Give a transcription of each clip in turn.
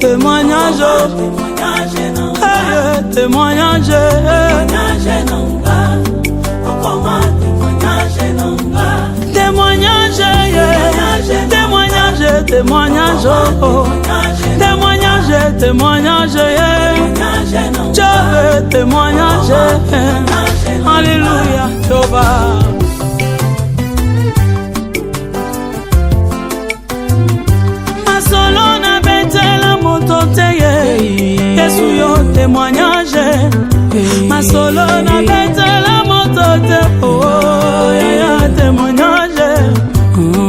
témoignage, témoignage, témoignage, témoignage, témoignage, témoignage, témoignage, je veux témoignage, alléluia, Jéhovah. Masolo na betela moto teye, Yesu yo témoignage. Masolo na betela moto te, oh ya témoignage.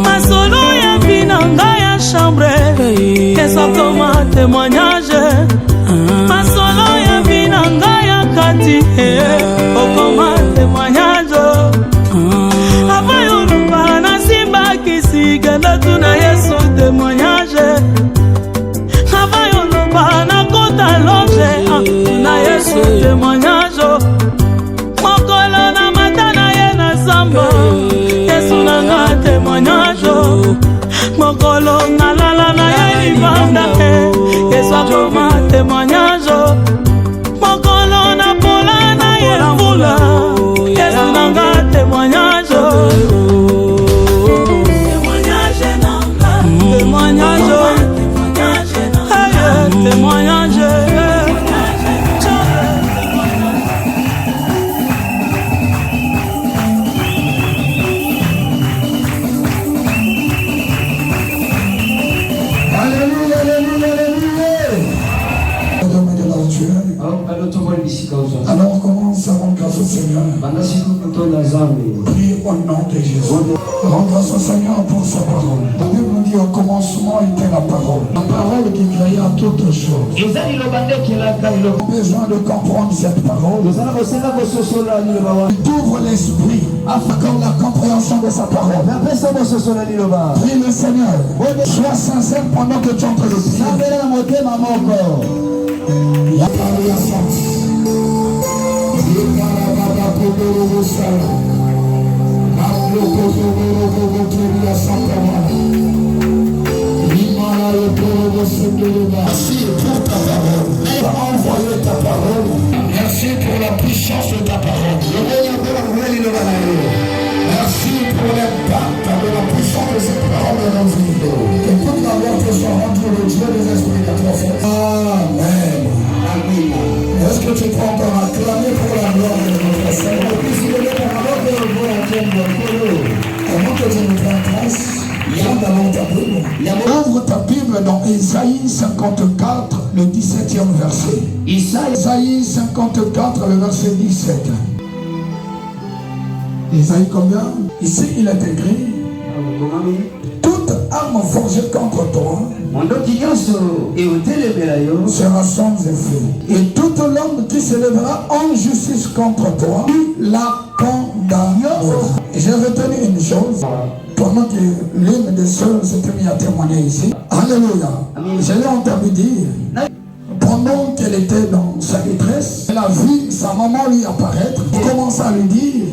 Masolo ya binanga ya chambre, Yesu koma témoignage. Masolo ya binanga ya kati, oh koma témoignage. Abayo lumba na simba kisige na tuna Yesu témoignage. Abayo lumba na kota loge na Yesu témoignage. Mokolo na matana ye na samba, Yesu nanga témoignage. Mokolo na lala na ye libanda, Yesu akoma témoignage. Mokolo na pola na ye mbula, Yesu nanga témoignage. Témoignage, témoignage. Alléluia, alléluia, alléluia. Alors commence à rendre grâce au Seigneur. Prie au nom de Jésus. Rends grâce au Seigneur pour sa parole. La Bible nous dit au commencement était la parole. La parole qui créa toutes choses. Nous avons besoin de comprendre cette parole. Il t'ouvre l'esprit afin la compréhension de sa parole. Prie le Seigneur. Sois sincère pendant que tu entres le prier. La parole a sens. Merci pour ta parole. Envoyer ta parole. Merci pour la puissance de ta parole. Merci pour l'impact de la puissance de cette parole dans nos vies. Que toute la vôtre soit rendue le Dieu des esprits de ta foi. Amen. Amen. Est-ce que tu peux encore acclamer pour la gloire de notre Seigneur? Avant que je ne prenne place, ouvre ta Bible dans Isaïe 54, le 17e verset. Isaïe 54, le verset 17. Isaïe combien? Ici il est écrit: toute arme forgée contre toi sera sans effet. Et toute langue qui se lèvera en justice contre toi, la condamnera. Et j'ai retenu une chose. Pendant que l'une des sœurs s'était mise à témoigner ici. Alléluia. Je l'ai entendu dire. Pendant qu'elle était dans sa détresse, elle a vu sa maman lui apparaître. Elle commence à lui dire,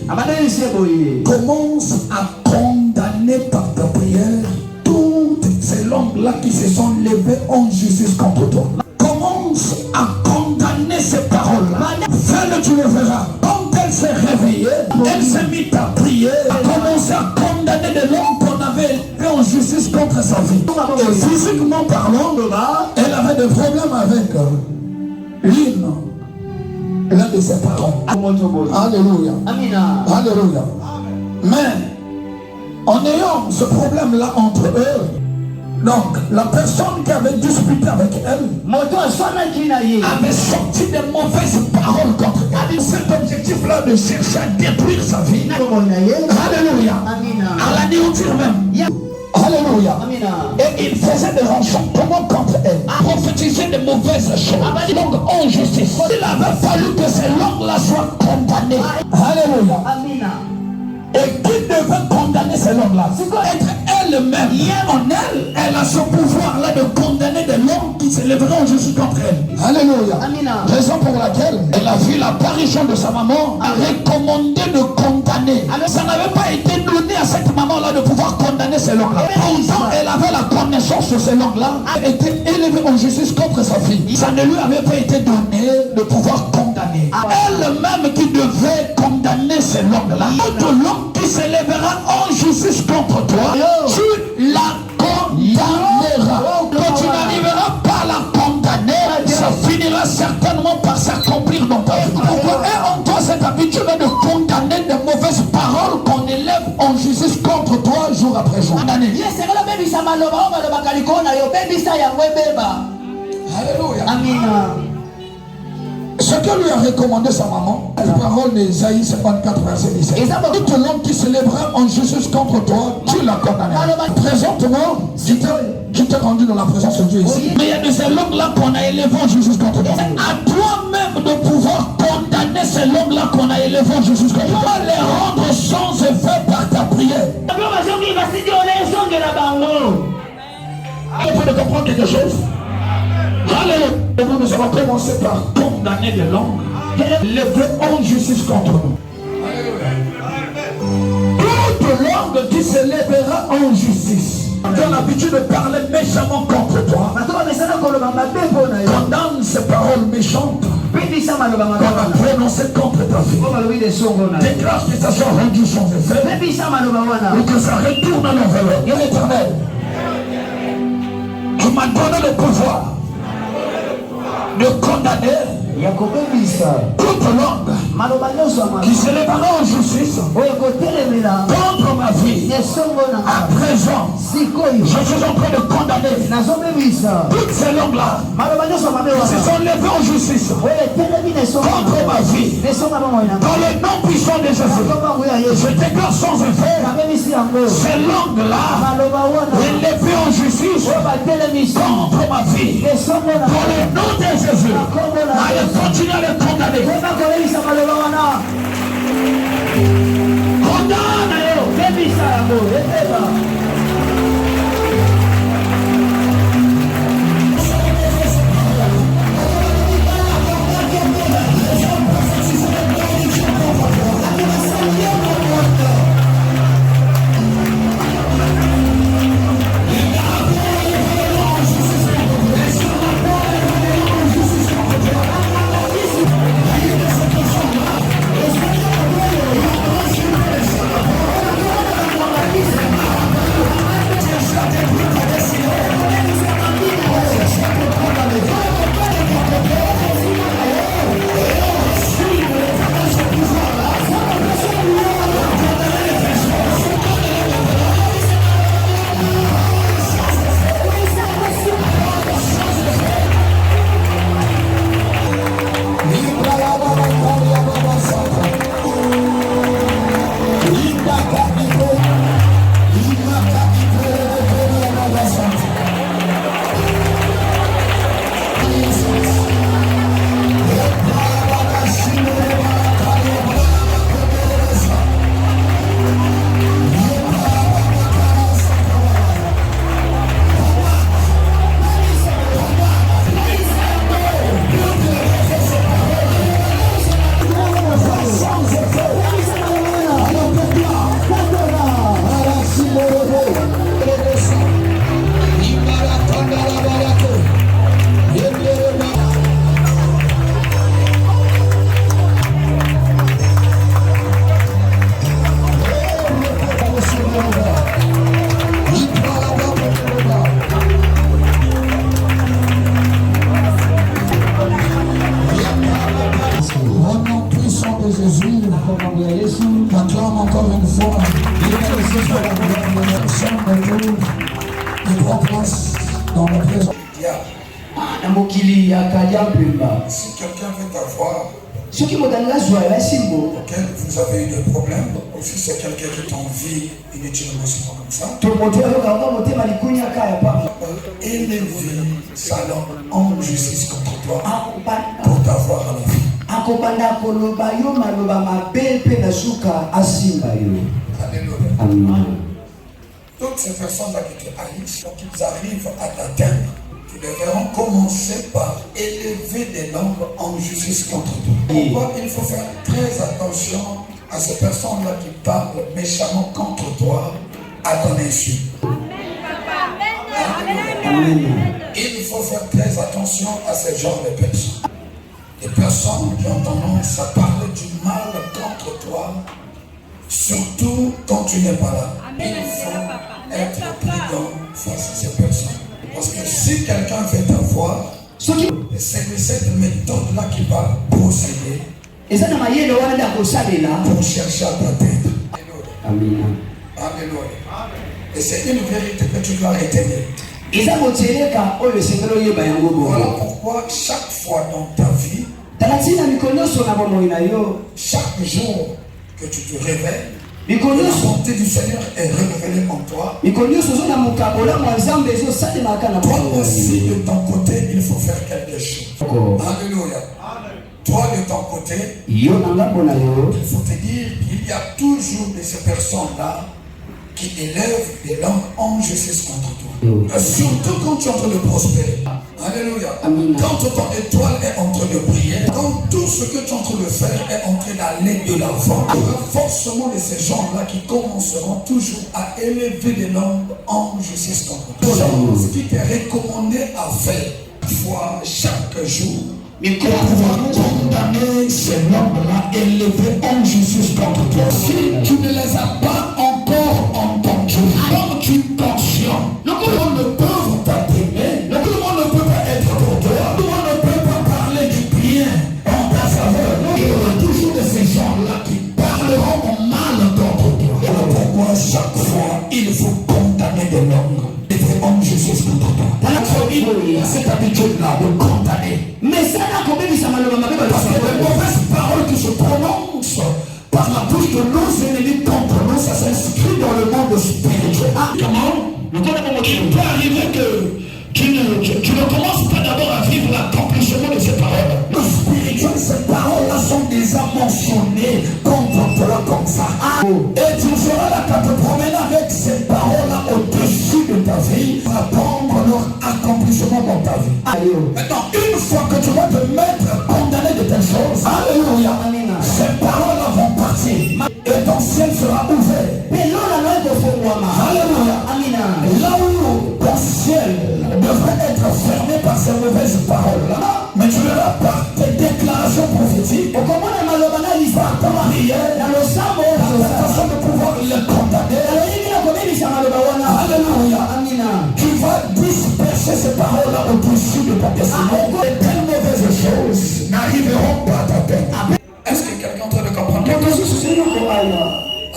commence à condamner par ta prière toutes ces langues-là qui se sont levées en justice contre toi. Commence à condamner ces paroles-là. Fais-le, tu le verras. Quand elle s'est réveillée, elle s'est mise à prier, a commencé à condamner des langues qu'on avait fait en justice contre sa vie. Et physiquement parlant, elle avait des problèmes avec l'un de ses parents. Alléluia. Alléluia. Mais en ayant ce problème-là entre eux, donc la personne qui avait disputé avec elle avait sorti des mauvaises paroles contre elle. Cet objectif-là de chercher à détruire sa vie. Alléluia. À l'anéantir même. Alléluia. Et il faisait des enchantements contre elle. Prophétiser de mauvaises choses. Donc en justice. Il avait fallu que ces langues-là soient condamnées. Alléluia. Et qui devait condamner ces langues-là? C'est quoi? Être elle-même. En elle, elle a ce pouvoir-là de condamner des langues qui s'élèveront en Jésus contre elle. Alléluia. Raison pour laquelle elle a vu l'apparition de sa maman, a recommandé de condamner. Alors, ça n'avait pas été donné à cette maman-là de pouvoir condamner ces langues-là. Pourtant, elle avait la connaissance sur ces langues-là a été élevé en justice contre sa fille. Ça ne lui avait pas été donné de pouvoir condamner. Elle-même qui devait condamner ces langues-là. Toute langue qui s'élèvera en justice contre toi, tu la condamneras. Quand tu n'arriveras pas à la condamner, ça finira certainement par s'accomplir dans ta vie. Pourquoi est en toi cette habitude de condamner de mauvaises paroles qu'on élève en justice contre toi jour après jour? Alléluia. Amen. Ce que lui a recommandé sa maman, la parole d'Ésaïe 54, verset 17. Toute langue qui s'élèvera en justice contre toi, tu la condamneras. Présentement, tu t'es rendu dans la présence de Dieu ici. Mais il y a de ces langues-là qu'on a élevées en justice contre toi. À toi-même de pouvoir condamner ces langues-là qu'on a élevées en justice contre toi. Tu vas les rendre sans effet par ta prière. Vous pouvez comprendre quelque chose? Alléluia. Nous allons commencer par condamner les langues, lever en justice contre nous. Toute langue qui se lèvera en justice, qui a l'habitude de parler méchamment contre toi, condamne ces paroles méchantes qu'on a prononcées contre ta vie. Déclare que ça soit rendu sans effet ou que ça retourne à l'envers. Dieu l'éternel, tu m'as donné le pouvoir de condamner toute langue qui s'élèvera en justice contre ma vie. À présent, je suis en train de condamner toutes ces langues-là qui se sont levées en justice contre ma vie. Dans le nom puissant de Jésus, je déclare sans effet ces langues-là élevées en justice contre ma vie. Dans le nom de Jésus, allez continuer à les condamner. J'acclame encore une fois et prend place dans la présence. Si quelqu'un veut t'avoir, auquel vous avez eu des problèmes, ou si c'est quelqu'un qui t'envie inutilement comme ça, élever sa langue en justice contre toi pour t'avoir à la vie. Alléluia. Toutes ces personnes-là qui te haïssent, quand ils arrivent à t'atteindre, tu devront commencer par élever des langues en justice contre toi. Pourquoi il faut faire très attention à ces personnes-là qui parlent méchamment contre toi à ton insu. Amen. Il faut faire très attention à ce genre de personnes. Les personnes qui ont tendance à parler du mal contre toi, surtout quand tu n'es pas là. Il faut être prudent face à ces personnes. Parce que si quelqu'un veut t'avoir, c'est de cette méthode-là qui va procéder pour chercher à t'atteindre. Alléluia. Alléluia. Et c'est une vérité que tu dois retenir. Voilà pourquoi chaque fois dans ta vie, chaque jour que tu te réveilles, la bonté du Seigneur est révélée en toi. Toi aussi, de ton côté, il faut faire quelque chose. Alléluia. Toi, de ton côté, il faut te dire qu'il y a toujours de ces personnes-là qui élèvent des langues en justice contre toi. Surtout quand tu es en train de prospérer. Alléluia. Quand ton étoile est en train de briller, quand tout ce que tu es en train de faire est en train d'aller de l'avant, il y aura forcément de ces gens-là qui commenceront toujours à élever des langues en justice contre toi. Ce qui t'est recommandé à faire chaque jour. Mais pour pouvoir condamner ces langues-là, élever en justice contre toi. Si tu ne les as pas encore entendus, comme tu es conscient, le monde ne peut pas t'aimer, le monde ne peut pas être pour toi, le monde ne peut pas parler du bien en ta faveur. Il y aura toujours de ces gens-là qui parleront mal contre toi. Voilà pourquoi chaque fois, il faut condamner des langues. En justice contre toi. Cette habitude-là de condamner. Mais ça n'a pas parce que les mauvaises paroles qui se prononcent par la bouche de nos ennemis contre nous, ça s'inscrit dans le monde spirituel. Comment? Il peut arriver que tu ne commences pas d'abord à vivre l'accomplissement de ces paroles. Le spirituel, ces paroles-là sont déjà mentionnées contre toi comme ça. Et tu seras là quand te promènes avec ces paroles-là au-dessus de ta vie, pour apprendre leur accomplissement dans ta vie. Maintenant, une fois que tu vas te mettre condamné de telles choses, alléluia, ces paroles-là vont partir et ton ciel sera ouvert. Alléluia. Là où ton ciel devrait être fermé par ces mauvaises paroles-là, mais tu verras par tes déclarations prophétiques, par ta prière, par ta façon de pouvoir les condamner. Alléluia. Tu vas disperser ces paroles-là au-dessus de ta destinée. Et telles mauvaises choses n'arriveront pas à t'atteindre. Est-ce que quelqu'un est en train de comprendre quelque chose?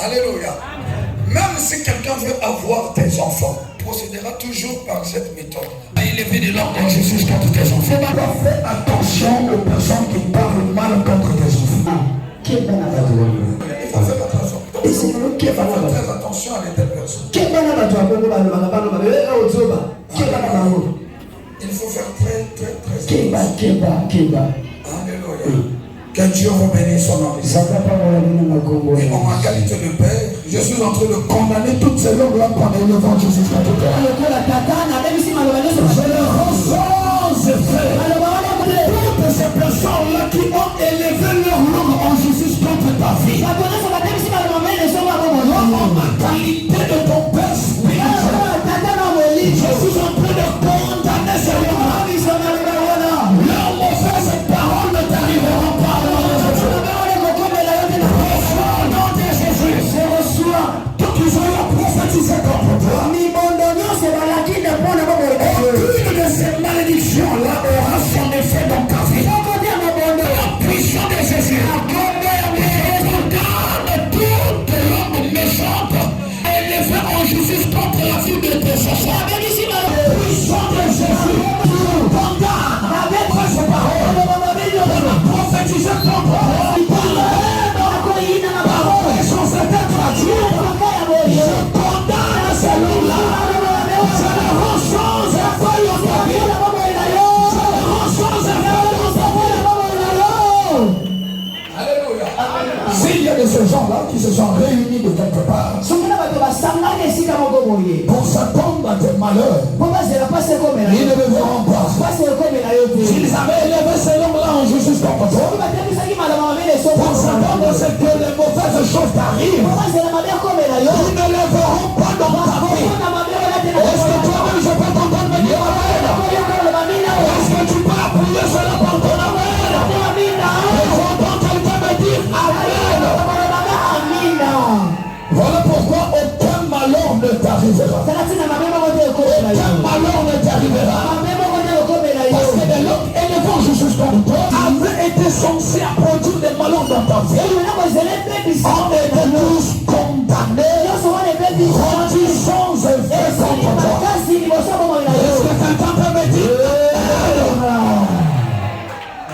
Alléluia. Même si quelqu'un veut avoir tes enfants, procédera toujours par cette méthode. Élever des langues en Jésus contre tes enfants. Fais attention aux personnes qui parlent mal contre tes enfants. Il faut faire attention. Il faut faire très attention à de telles personnes. Il faut faire très attention. Alléluia. Que Dieu vous bénisse son nom. Et en ma qualité de père, je suis en train de condamner toutes ces langues-là par l'élevant Jésus Christ. Je les rends sans effet. Toutes ces personnes-là qui ont élevé leur langue en justice contre ta vie, en ma qualité de ton père spirituel, je suis en train de condamner ces langues-là. Leurs mauvaises paroles ne t'arriveront pas. Aucune de ces malédictions-là aura son effet dans ta vie. La puissance de Jésus condamne toute langue méchante élevée en justice contre la vie de tes enfants. La puissance de Jésus condamne avec ses paroles. Prophétiser contre paroles sans être traduites. Je condamne ces langues-là. Je les rends sans effet dans ta vie. Je les rends sans effet dans ta vie. Alléluia. S'il y a de ces gens-là qui se sont réunis de quelque part pour s'attendre à tes malheurs, ils ne le verront pas. S'ils avaient élevé ces langues-là en justice contre toi, pour s'attendre à ce que les mauvaises choses t'arrivent, ils ne le verront pas dans ta vie. Est-ce que toi-même je peux t'entendre me dire malheur ne t'arrivera. Parce que de l'homme élevant Jésus comme toi avait été censé produire des malheurs dans ta vie. On était tous condamnés, rendus sans effet contre toi. Est-ce que quelqu'un peut me dire?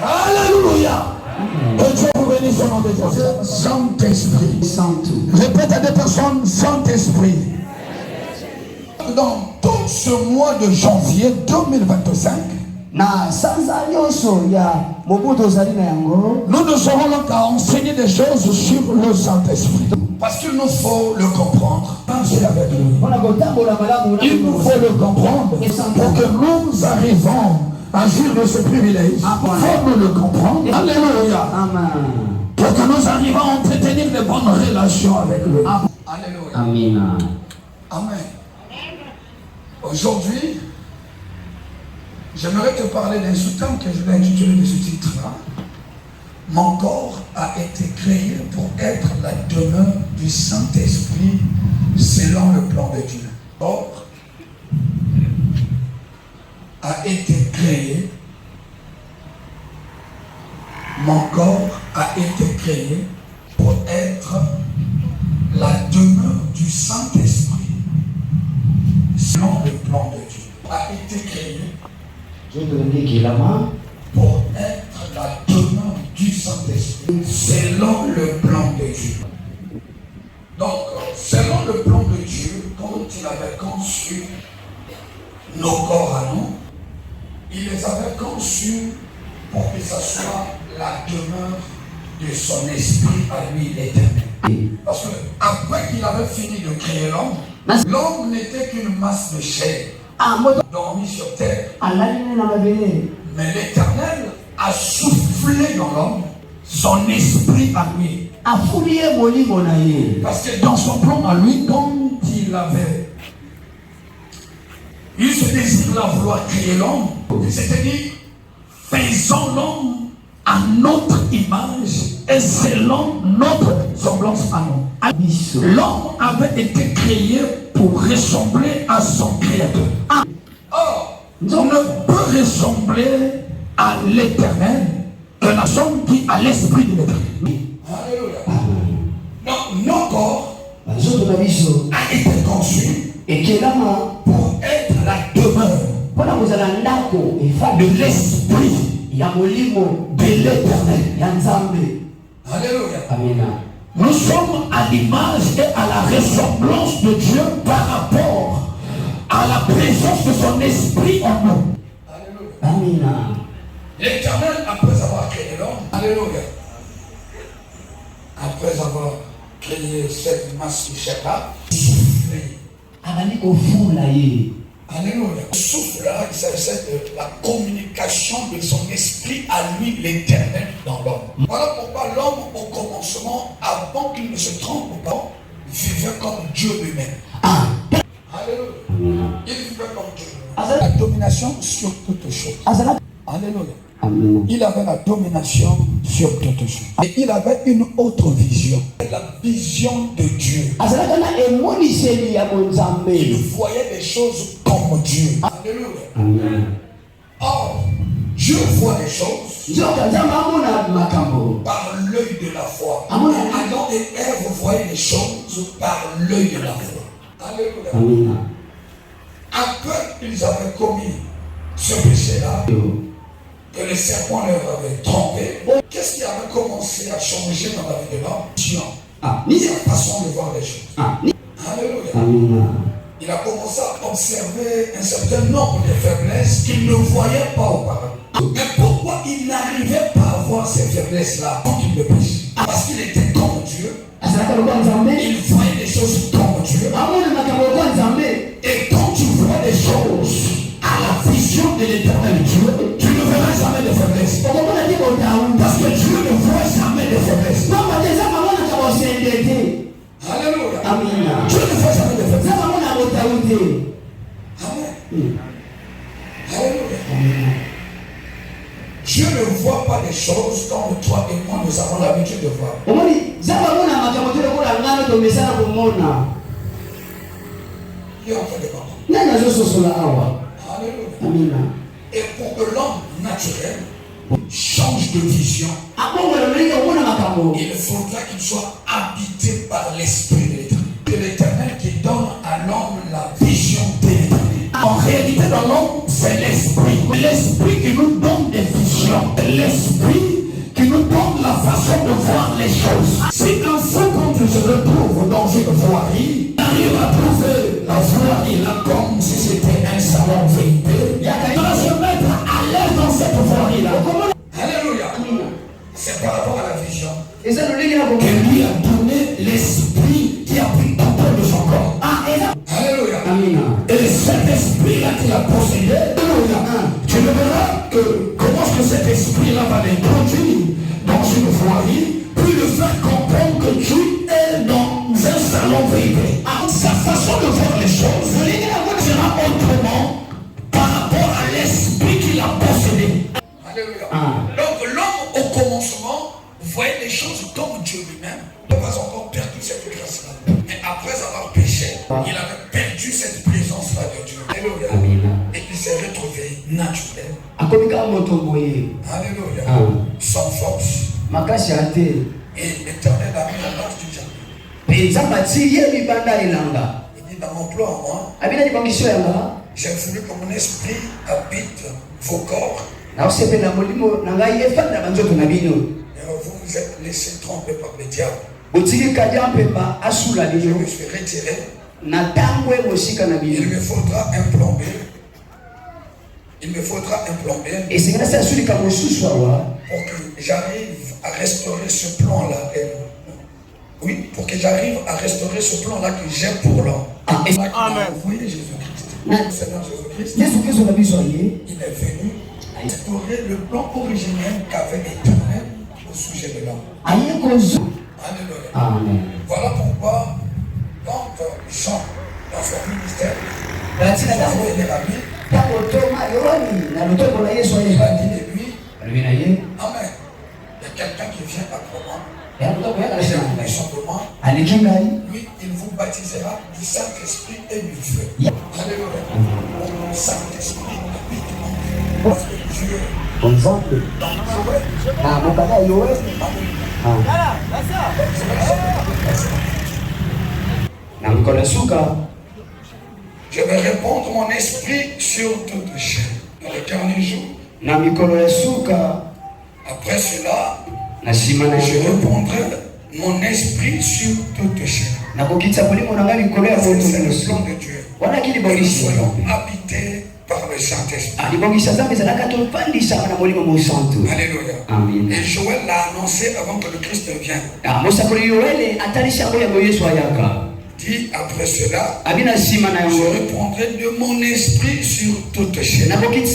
Alléluia. Que Dieu vous bénisse au nom de Jésus. Saint-Esprit. Répète à des personnes, Saint-Esprit. Dans tout ce mois de janvier 2025, nous nous aurons donc à enseigner des choses sur le Saint-Esprit. Parce qu'il nous faut le comprendre. Pensez avec lui. Il nous faut le comprendre pour que nous arrivons à agir de ce privilège. Il faut nous le comprendre. Alléluia. Pour que nous arrivions à entretenir de bonnes relations avec lui. Alléluia. Amen. Amen. Aujourd'hui, j'aimerais te parler d'un sous-thème que je vais intituler de ce titre-là. Mon corps a été créé pour être la demeure du Saint-Esprit selon le plan de Dieu. Mon corps a été créé. Mon corps a été créé pour être la demeure du Saint-Esprit selon le plan de Dieu. A été créé pour être la demeure du Saint-Esprit selon le plan de Dieu. Donc, selon le plan de Dieu, quand il avait conçu nos corps à nous, il les avait conçus pour que ce soit la demeure de son esprit à lui l'éternel. Parce que après qu'il avait fini de créer l'homme, l'homme n'était qu'une masse de chair dormie sur terre. Mais l'Éternel a soufflé dans l'homme son esprit à lui. Parce que dans son plan à lui, quand il avait eu ce désir-là vouloir créer l'homme, c'était dit, faisons l'homme à notre image et selon notre semblance à nous. L'homme avait été créé pour ressembler à son créateur. Or, on ne peut ressembler à l'éternel que la personne qui a l'esprit de l'éternel. Alléluia. Donc, nos corps a été conçu pour être la demeure de l'esprit de l'éternel. Alléluia. Amen. Nous sommes à l'image et à la ressemblance de Dieu par rapport à la présence de son esprit en nous. Alléluia. Amen. L'éternel, après avoir créé l'homme, alléluia, après avoir créé cette masse de chair-là, soufflé. Alléluia. Le souffle là, il s'agissait de la communication de son esprit à lui, l'éternel, dans l'homme. Voilà pourquoi l'homme, au commencement, avant qu'il ne se trompe pas, vivait comme Dieu lui-même. Alléluia. Il vivait comme Dieu lui-même. La domination sur toutes choses. Alléluia. Amen. Il avait la domination sur toutes choses. Et il avait une autre vision. La vision de Dieu. Il voyait des choses comme Dieu. Alléluia. Amen. Or, Dieu voit les choses par l'œil de la foi. Adam et Ève voyaient les choses par l'œil de la foi. Alléluia. Amen. Après qu'ils avaient commis ce péché-là, que le serpent leur avait trompé, qu'est-ce qui avait commencé à changer dans la vie de l'homme? Sa façon de voir les choses. Alléluia. Amen. Il a commencé à observer un certain nombre de faiblesses qu'il ne voyait pas auparavant. Mais pourquoi il n'arrivait pas à voir ces faiblesses-là quand il le péchait? Parce qu'il était comme Dieu. Il voyait des choses comme Dieu. Et quand tu vois des choses à la vision de l'éternel Dieu, tu ne verras jamais de faiblesse. Parce que Dieu ne voit jamais de faiblesse. Alléluia. Amen. Dieu ne voit jamais de faiblesse. Amen. Alléluia. Dieu ne voit pas des choses comme toi et moi nous avons l'habitude de voir. Qui est en train de comprendre? Et pour que l'homme naturel change de vision, il faudra qu'il soit habité par l'Esprit de l'Éternel. C'est l'Éternel qui donne à l'homme la vision de l'Éternel. En réalité, dans l'homme, c'est l'Esprit. L'Esprit qui nous donne des visions. L'Esprit qui nous donne la façon de voir les choses. Si un second se retrouve dans une voirie, il arrive à trouver la voirie là comme si c'était un salon VIP. Il va se mettre à l'aise dans cette voirie-là. Alléluia. C'est par rapport à la vision que lui a donné l'esprit qui a pris contrôle de son corps. Alléluia. Et cet esprit-là qu'il a possédé, tu ne verras que comment est-ce que cet esprit-là va l'introduire dans une voirie, puis le faire comprendre que tu es dans un salon VIP. Sa façon de voir les choses sera autrement par rapport à l'esprit qu'il a possédé. Alléluia. Donc l'homme au commencement voyait les choses comme Dieu lui-même. Il n'a pas encore perdu cette grâce-là. Mais après avoir péché, il avait perdu cette présence-là de Dieu. Alléluia. Et il s'est retrouvé naturel. Alléluia. Sans force. Et l'Éternel a mis la marche du diable. Il dit dans mon plan à moi, j'ai voulu que mon esprit habite vos corps. Et vous vous êtes laissé tromper par le diable. Je me suis retiré. Il me faudra un plombier pour que j'arrive à restaurer ce plan-là. Oui, pour que j'arrive à restaurer ce plan-là que j'ai pour l'homme. Amen. Vous voyez Jésus-Christ. Le Seigneur Jésus-Christ. Il est venu restaurer le plan originel qu'avait l'Éternel au sujet de l'homme. Alléluia. Voilà pourquoi, quand Jean, dans son ministère, il a dit de lui, Amen. Il y a quelqu'un qui vient après moi. Simplement, lui, il vous baptisera du Saint-Esprit et du feu. Alléluia. Le Saint-Esprit habite en vous. Dieu. Je vais répandre mon esprit sur toute chair. Dans le dernier jour. Après cela, je répondrai mon esprit sur toute chair. C'est le plan de Dieu. Que nous soyons habités par le Saint-Esprit. Alléluia. Et Joël l'a annoncé avant que le Christ vienne. Dit après cela, je répondrai de mon esprit sur toute chair. Alléluia.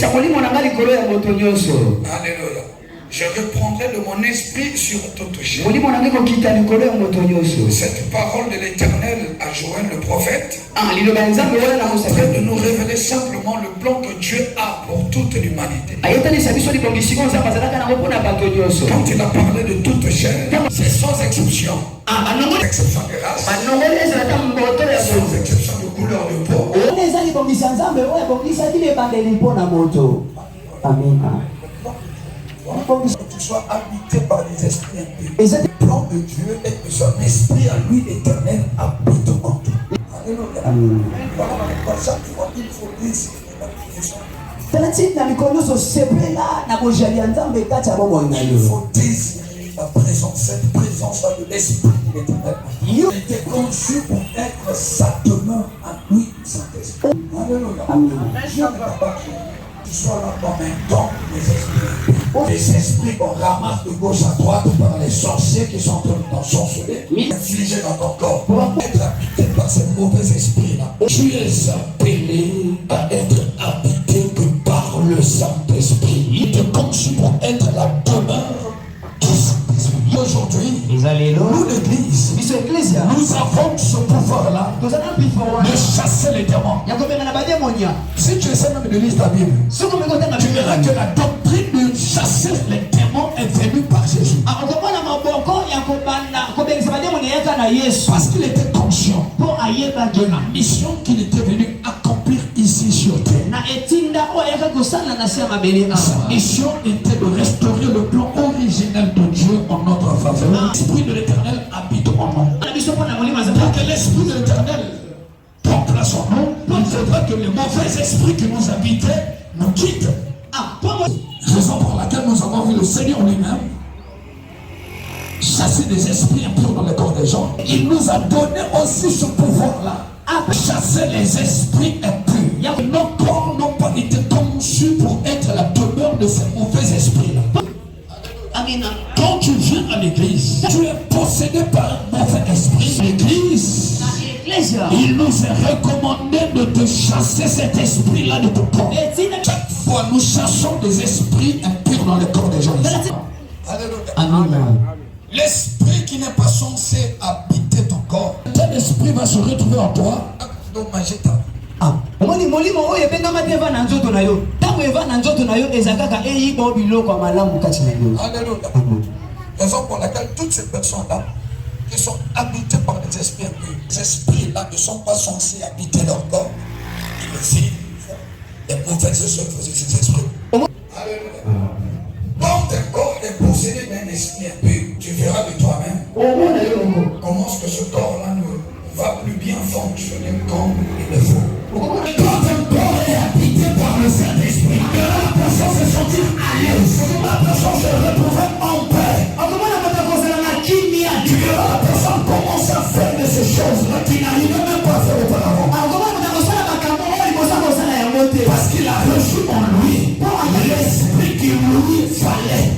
Je reprendrai de mon esprit sur toute chair. Cette parole de l'Éternel à Joël le prophète est en train de nous révéler simplement le plan que Dieu a pour toute l'humanité. Quand il a parlé de toute chair, c'est sans exception. Sans exception de race, sans exception de couleur de peau. Amen. Que tu sois habité par les esprits impurs. Le plan de Dieu est que son esprit à lui éternel habite en toi. Alléluia. Il faut désirer la présence. Il faut désirer la présence, cette présence-là de l'esprit de l'éternel. Il a été conçu pour être sa demeure à lui, Saint-Esprit. Alléluia. Dieu n'est pas parti. Tu sois là comme un don des esprits. Les esprits qu'on ramasse de gauche à droite par les sorciers qui sont en train de t'ensorceler, infligés dans ton corps, pour être habité par ces mauvais esprits-là. Tu es appelé à être habité que par le Saint-Esprit. Il te conçu pour être la demeure du Saint-Esprit. Aujourd'hui, nous l'église, nous avons ce pouvoir-là de chasser les démons. Si tu essaies même de lire ta Bible, tu verras que la doctrine de chasser les démons est venue par Jésus. Parce qu'il était conscient de la mission qu'il était venu accomplir ici sur terre. Sa mission était de restaurer le plan originel de Dieu en notre faveur. L'Esprit de l'Éternel habite en nous. Pour que l'Esprit de l'Éternel prenne place en nous, il faudra que les mauvais esprits qui nous habitaient nous quittent. Raison pour laquelle nous avons vu le Seigneur lui-même chasser des esprits impurs dans le corps des gens. Il nous a donné aussi ce pouvoir-là, à chasser les esprits impurs. Nos corps n'ont pas été conçus pour être la demeure de ces mauvais esprits-là. Quand tu viens à l'église, tu es possédé par un mauvais esprit. L'église, il nous est recommandé de te chasser cet esprit-là de ton corps. Chaque fois, nous chassons des esprits impurs dans le corps des gens. Amen. L'esprit qui n'est pas censé habiter ton corps, tel esprit va se retrouver en toi. Raison pour laquelle toutes ces personnes-là qui sont habitées par des esprits impurs, ces esprits-là ne sont pas censés habiter leur corps. Ils vivent les mauvaises choses de ces esprits. Quand ton corps est possédé d'un esprit impur, tu verras de toi-même comment est-ce que ce corps-là ne va plus bien fonctionner comme il le faut. Quand un corps est habité par le Saint-Esprit, la personne se sentir à l'aise, la personne se retrouver en paix. La personne commence à faire de ces choses-là qu'il n'arrivait même pas à faire auparavant. Parce qu'il a reçu en lui l'esprit qui lui fallait.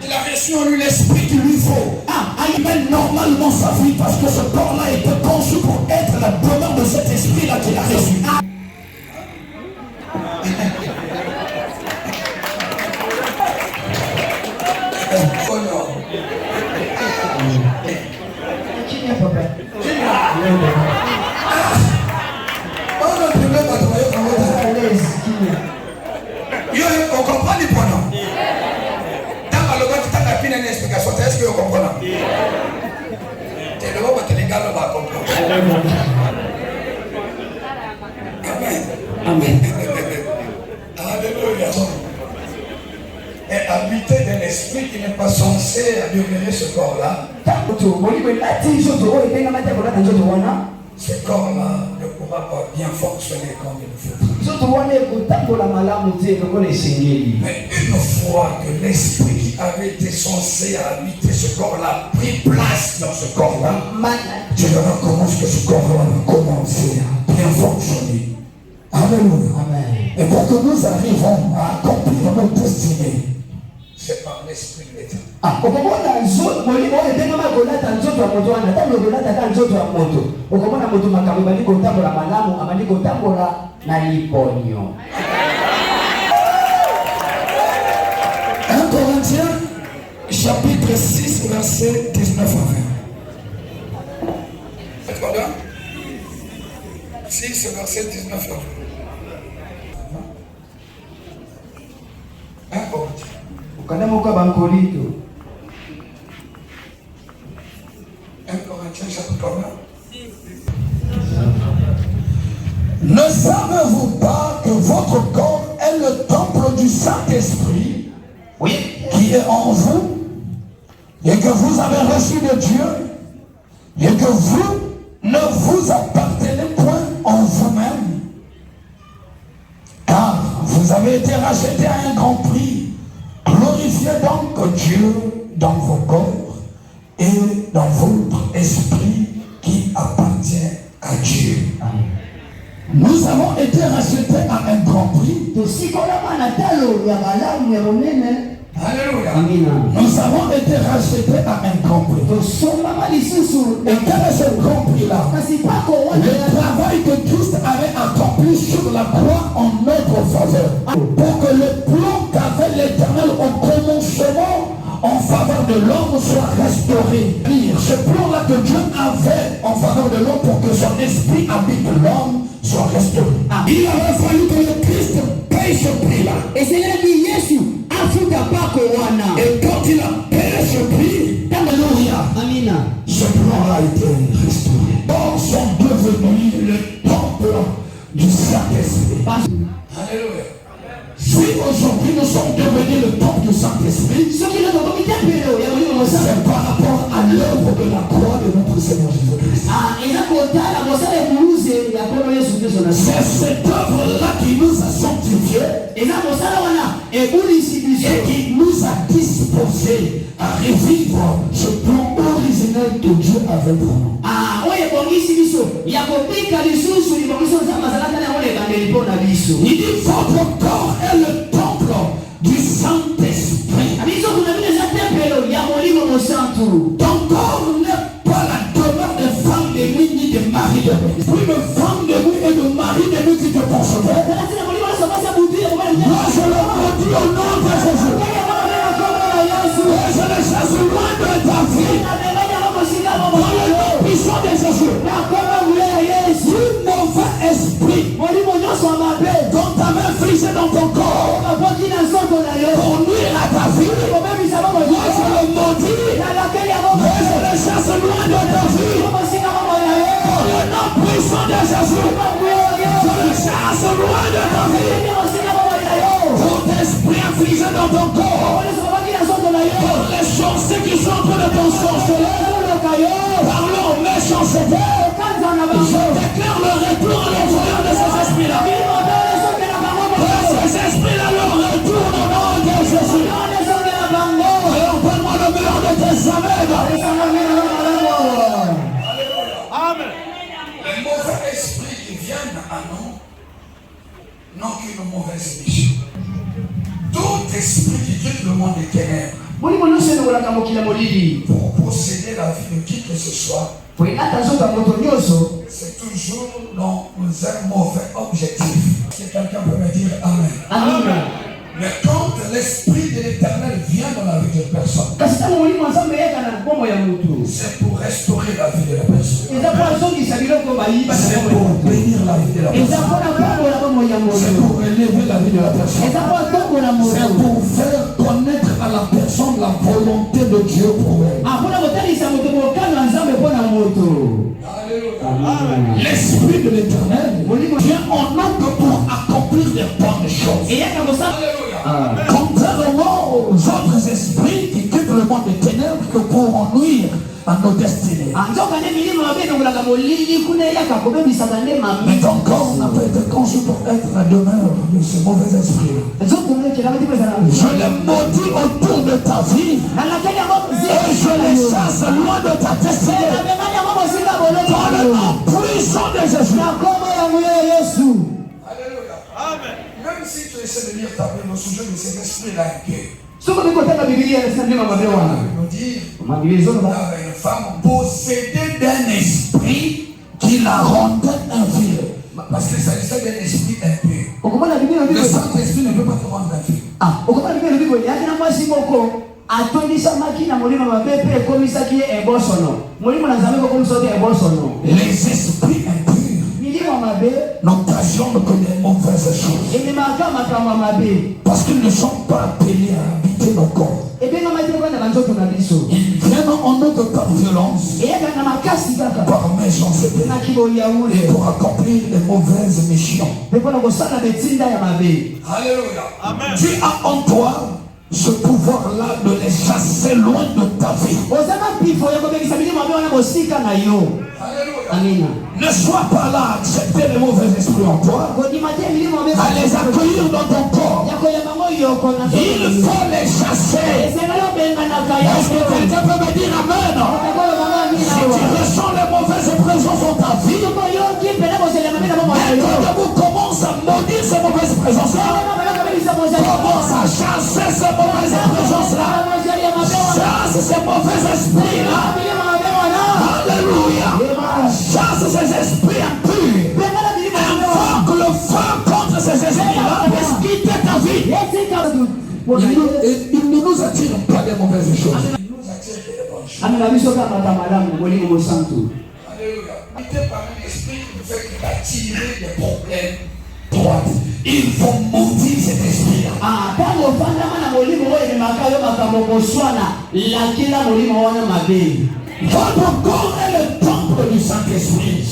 Il a reçu en lui l'esprit qu'il lui faut. Il mène normalement sa vie parce que ce corps-là était conçu pour être la demeure de cet esprit-là qu'il a reçu. On comprend les points. Dans une explication, est-ce que vous comprenez? C'est le moment que les gars vont comprendre. Amen. Amen. Alléluia. Et habiter d'un esprit qui n'est pas censé demeurer ce corps-là. Ce corps-là ne pourra pas bien fonctionner comme il faut. Mais une fois que l'esprit qui avait été censé habiter ce corps-là pris place dans ce corps-là, tu verras comment ce corps-là va commencer à bien fonctionner. Alléluia. Et pour que nous arrivons à accomplir notre destinée, c'est par l'esprit de l'État. Corinthiens, chapitre 6, verset 19 à 20. C'est quoi là? 6, verset 19 à 20. 1 Corinthiens. Chapitre 1. Ne savez-vous pas que votre corps est le temple du Saint-Esprit, qui est en vous, et que vous avez reçu de Dieu, et que vous ne vous appartenez point en vous-même, car vous avez été rachetés à un grand prix. Glorifiez donc Dieu dans vos corps et dans votre esprit qui appartient à Dieu. Nous avons été rachetés à un grand prix. Alléluia. Nous avons été rachetés à un grand prix. Et quel est ce grand prix-là? Le travail que Christ avait accompli sur la croix en notre faveur. Pour que le plan qu'avait l'Éternel au commencement en faveur de l'homme soit restauré. Ce plan-là que Dieu avait en faveur de l'homme pour que son esprit habite l'homme soit restauré. Il avait fallu que le Christ paye ce prix-là. Et c'est là que Jésus a fait et quand il a payé ce prix, alléluia, ce plan a été restauré. Or sont devenus du Saint-Esprit. Alléluia. Si aujourd'hui nous sommes devenus le temple du Saint-Esprit, c'est par rapport à l'œuvre de la croix de notre Seigneur Jésus-Christ. C'est cette œuvre-là qui nous a sanctifiés et qui nous a disposés à revivre ce plan originel que Dieu avait pour nous. Il dit votre corps est le temple du Saint-Esprit. Ton corps n'est pas la demeure de femme de nuit ni de mari de nuit. Plus de femme de nuit et de mari de nuit qui te concevaient. Moi je le redis au nom de Jésus. Et je le chasse loin de ta vie. Dans le nom puissant de Jésus. Tout mauvais esprit dont ta main frisée dans ton corps pour nuire à ta vie, moi je le maudis et je le chasse loin de ta vie. Dans le nom puissant de Jésus, je le chasse loin de ta vie. Tout esprit infligé dans ton corps, pour les choses qui sont en train de t'en sorceler, par leur méchanceté, je déclare le retour à l'intérieur de ces esprits-là. Que ces esprits-là leur retournent au nom de Jésus. Alors donne-moi le meilleur de tes amens. Amen. Les mauvais esprits qui viennent à nous n'ont qu'une mauvaise mission. Tout esprit qui quitte le monde des ténèbres pour posséder la vie de qui que ce soit, c'est toujours dans un mauvais objectif. Si quelqu'un peut me dire Amen. Amen. Mais quand l'Esprit de l'Éternel vient dans la vie de personne, c'est pour restaurer la vie de la personne. C'est pour bénir la vie de la personne. C'est pour élever la vie de la personne. C'est pour faire connaître à la personne la volonté de Dieu pour elle. L'Esprit de l'Éternel vient en nous pour accomplir des bonnes choses. Contrairement aux autres esprits qui quittent le monde des ténèbres que pour nuire à nos destinées. Mais ton corps n'a pas été conçu pour être la demeure de ce mauvais esprit. Je les maudis autour de ta vie et je les chasse loin de ta destinée. Dans le nom puissant de Jésus. Alléluia. Amen. Même si tu essaies de lire ta Bible au sujet de ces esprits-là, nous dit une femme possédée d'un esprit qui la rendait impure. Parce qu'il s'agissait d'un esprit impur. Le Saint-Esprit ne peut pas te rendre impur. Les esprits impurs n'occasionnent que des mauvaises choses. Parce qu'ils ne sont pas appelés à habiter nos corps. Ils viennent en nous par violence, par méchanceté, et pour accomplir les mauvaises missions. Alléluia. Amen. Tu as en toi ce pouvoir-là de les chasser loin de ta vie. Alléluia. Ne sois pas là à accepter les mauvais esprits en toi, à les accueillir dans ton corps. Il faut les chasser. Est-ce que quelqu'un peut me dire Amen? Si tu ressens les mauvaises présences dans ta vie, vous commence à maudire ces mauvaises présences-là. Commence à chasser ces mauvaises présences-là. Chasse ces mauvais esprits-là. Alléluia. Chasse ces esprits impurs. Invoque le feu contre ces esprits-là. Laisse quitter ta vie. Il ne nous attire pas des mauvaises choses. Il nous attire des bonnes choses. Alléluia. Quitter par un esprit qui nous fait attirer des problèmes droits. Il faut maudire cet esprit-là. Votre corps est le temple temples du Saint-Esprit.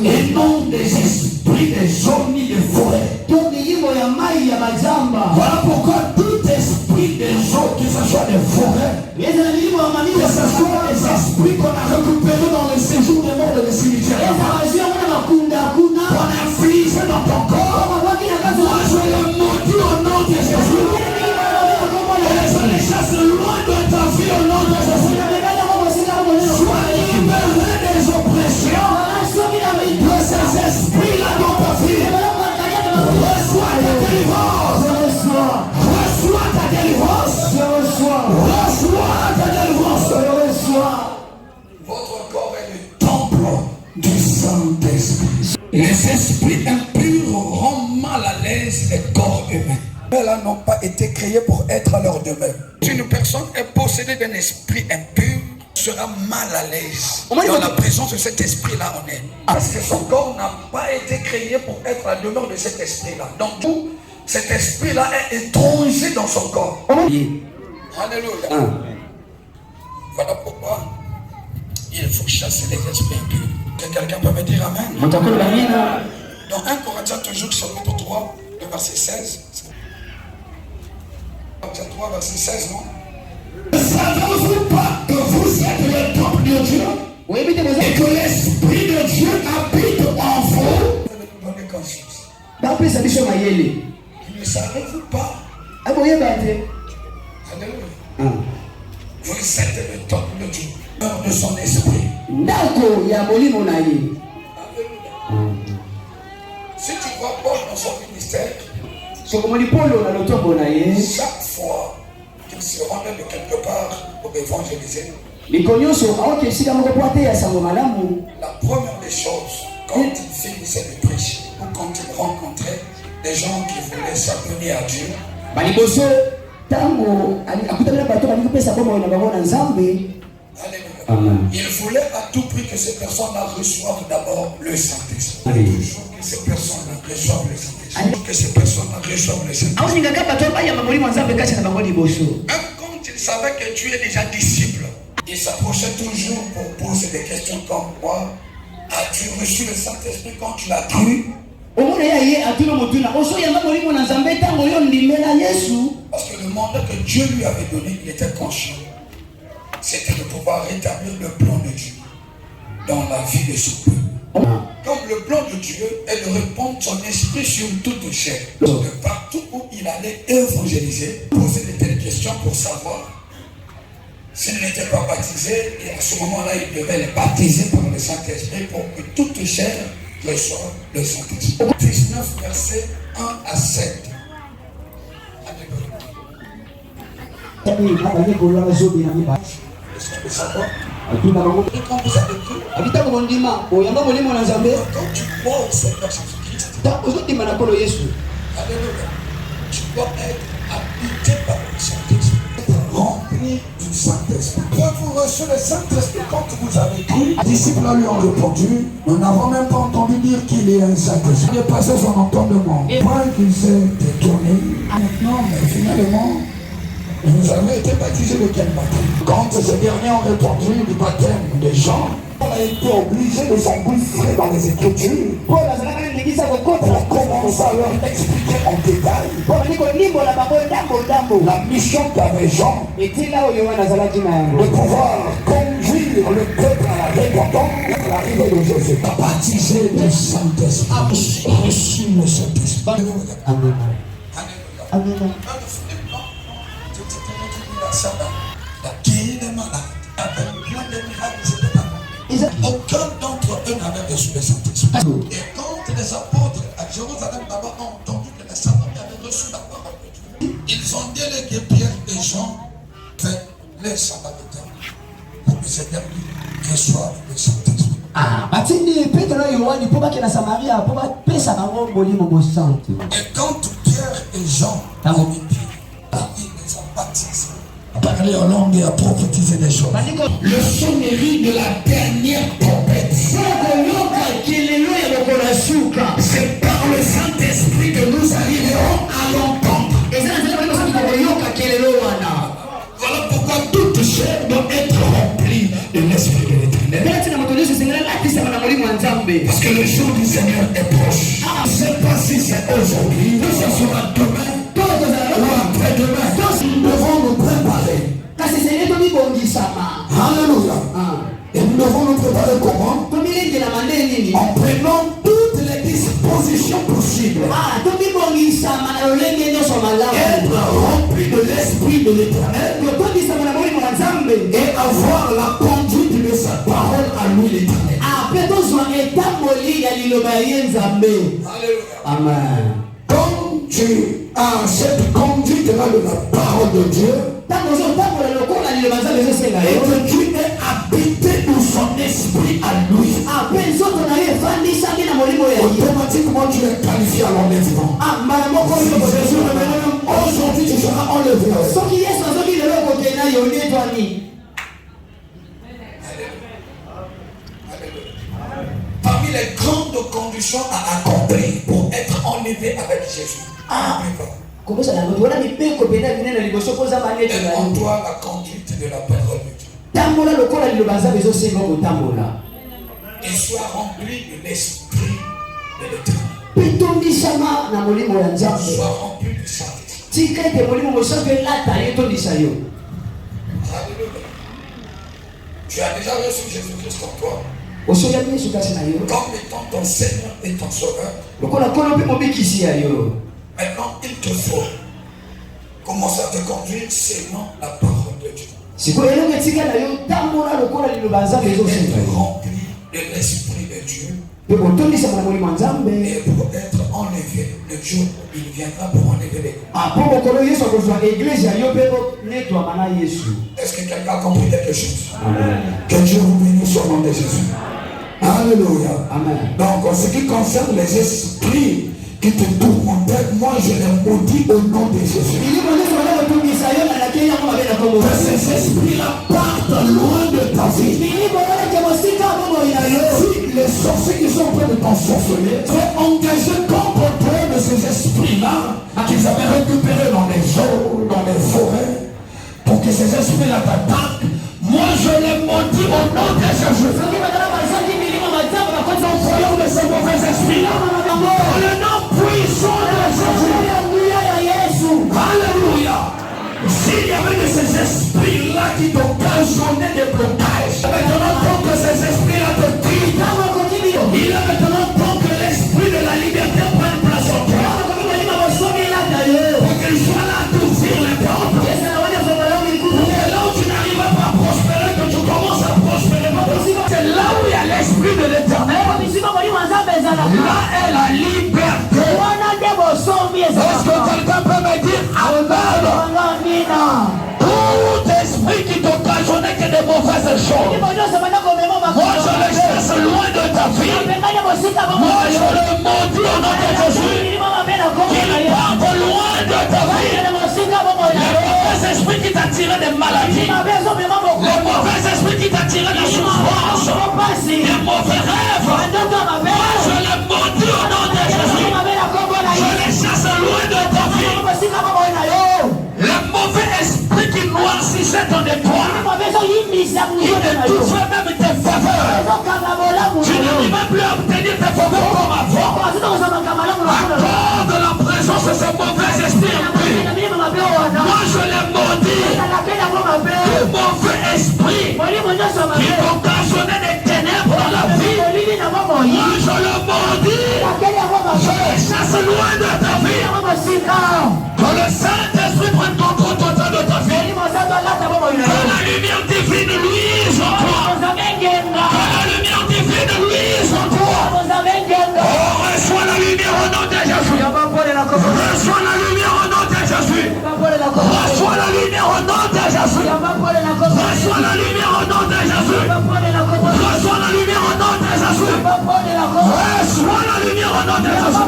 Et non des esprits des zones ni des forêts. Voilà pourquoi tout esprit des eaux, que ce soit des forêts, que ce soit des esprits qu'on a récupérés dans le séjour des morts et des cimetières, qu'on a infligé dans ton corps, moi je le maudis au nom de Jésus. Et je les chasse loin de ta vie au nom de Jésus. Sois libéré des oppressions de ces esprits-là dans ta vie. Reçois ta délivrance. Reçois ta délivrance. Reçois ta délivrance. Votre corps est le temple du Saint-Esprit. Les esprits impurs rendent mal à l'aise les corps humains. Ceux-là n'ont pas été créés pour être à leur demeure. Si une personne est possédée d'un esprit impur, sera mal à l'aise. Dans la présence de cet esprit-là, on est. Parce que son corps n'a pas été créé pour être la demeure de cet esprit-là. Donc, tout cet esprit-là est étranger dans son corps. Alléluia. Voilà pourquoi il faut chasser les esprits impurs. Que quelqu'un peut me dire Amen. Dans 1 Corinthiens, toujours chapitre 3, le verset 16. Corinthiens 3, verset 16, non? Ne savez-vous pas que vous êtes le temple de Dieu et que l'Esprit de Dieu habite en vous? Donnez conscience. Ne savez-vous pas? Alléluia. Vous êtes le temple de Dieu, de son esprit. Alléluia. Si tu vois Paul dans son ministère, chaque fois qu'il se rendait de quelque part pour évangéliser, la première des choses, quand il finissait de prêcher, ou quand il rencontrait des gens qui voulaient s'abonner à Dieu, il voulait à tout prix que ces personnes-là reçoivent d'abord le Saint-Esprit. Toujours que ces personnes-là reçoivent le Saint-Esprit. Que ces personnes-là reçoivent le Saint-Esprit. Même quand il savait que Dieu est déjà disciple, il s'approchait toujours pour poser des questions comme quoi: as-tu reçu le Saint-Esprit quand tu l'as cru? Parce que le mandat que Dieu lui avait donné, il était conscient. C'était de pouvoir rétablir le plan de Dieu dans la vie de ce peuple. Comme le plan de Dieu est de répandre son esprit sur toute chair. De partout où il allait évangéliser, poser de telles questions pour savoir s'il n'était pas baptisé, et à ce moment-là, il devait les baptiser par le Saint-Esprit pour que toute chair reçoive le Saint-Esprit. 19, versets 1 à 7. Et quand vous avez cru, quand tu crois au Seigneur Jésus-Christ, alléluia, tu dois être habité par le Saint-Esprit, rempli du Saint-Esprit. Quand vous recevez le Saint-Esprit, quand vous avez cru, les disciples lui ont répondu: nous n'avons même pas entendu dire qu'il est un Saint-Esprit. Il est passé son entendement. Point qu'il s'est détourné. Maintenant, mais finalement, vous avez été baptisé de quel baptême? Quand ces derniers ont répondu du baptême des gens, on a été obligé de s'engouffrer dans les Écritures pour commencer à leur expliquer en détail la mission qu'avait Jean de pouvoir conduire le peuple à la repentance à l'arrivée de Jésus. Baptisé du Saint-Esprit. Reçu le Saint-Esprit. Amen. Amen. La guérison des malades, avec plein de miracles, aucun d'entre eux n'avait reçu le Saint-Esprit. Et quand les apôtres à Jérusalem d'abord ont entendu que les savants avaient reçu la parole de Dieu, ils ont dit que Pierre et Jean fait les samaritains pour que ces derniers reçoivent le Saint-Esprit. Et quand Pierre et Jean ont été, ils les ont baptisés, à parler en langue et à prophétiser des choses. Le sonnerie de la dernière trompette. C'est par le Saint-Esprit que nous arriverons à l'entendre. Voilà pourquoi toute chair doit être remplie de l'Esprit de l'Éternel. Parce que le jour du Seigneur est proche. Je ne sais pas si c'est aujourd'hui, que ce sera demain, ou après-demain. Nous devons nous préparer. Alléluia. Et nous devons nous préparer comment? En prenant toutes les dispositions possibles. Être rempli de l'Esprit de l'Éternel et avoir la conduite de sa parole à lui l'Éternel. Amen. Quand tu as cette conduite-là de la parole de Dieu, et que tu es habité de son esprit à lui, automatiquement tu es qualifié à l'enlèvement. Si Jésus revenait aujourd'hui, tu seras enlevé. Parmi les grandes conditions à accomplir pour être enlevé avec Jésus, donne-toi la conduite de la parole de Dieu. Et sois rempli de l'esprit de l'Éternel. Sois rempli du Saint-Esprit. Tu as déjà reçu Jésus-Christ en toi comme étant ton Seigneur et ton Sauveur. Maintenant, il te faut commencer à te conduire selon la parole de Dieu. Être rempli de l'Esprit de Dieu. Et pour être enlevé, le jour où il viendra pour enlever les Est-ce que quelqu'un a compris quelque chose? Amen. Que Dieu vous bénisse au nom de Jésus. Alléluia. Amen. Donc, en ce qui concerne les esprits qui te tourmentaient, moi je les maudis au nom de Jésus. Que ces esprits-là partent loin de ta vie. Si les sorciers qui sont près de ton sorcellerie sont engagés contre toi de ces esprits-là qu'ils avaient récupérés dans les eaux, dans les forêts, pour que ces esprits-là t'attaquent, moi je les maudis au nom de Jésus. Nous voyons de ces mauvais esprits-là dans le nom puissant de Jésus. Alléluia. S'il y avait de ces esprits-là qui t'occasionnaient des blocages, maintenant tant que ces esprits-là te quittent, il est maintenant temps que l'esprit de la liberté prenne place en toi. Pour qu'il soit là à t'ouvrir les portes. Et là où tu n'arrives pas à prospérer, que tu commences à prospérer. C'est là où il y a l'esprit de l'Éternel. Là est la liberté. Est-ce que quelqu'un peut me dire Amen? Tout esprit qui t'occasionnait que des mauvaises choses, moi je les chasse loin de ta vie. Moi je le maudis au nom de Jésus. Qu'il parte loin de ta vie. Les mauvais esprits qui t'attiraient des maladies, les mauvais esprits qui t'attiraient des souffrances, les mauvais rêves, moi je les maudis au nom de Jésus. Je les chasse loin de ta vie. Les mauvais esprits qui noircissaient ton étoile, qui ne touchaient même tes faveurs, tu n'arrives même plus à obtenir tes faveurs comme avant. Accorde la présence de ce mauvais esprit. Moi je les maudis. Tout mauvais esprit qui occasionnait des ténèbres dans la vie, moi je le maudis. Je les chasse loin de ta vie. Que le Saint-Esprit prenne contrôle total de ta vie. Que la lumière divine luise en toi. Que la lumière divine luise en toi. Oh, reçois la lumière au nom de Jésus. Reçois la lumière au nom de Jésus. Reçois la lumière au nom de Jésus. Reçois la lumière au nom de Jésus. Reçois la lumière au nom de Jésus. Reçois la lumière au nom de Jésus.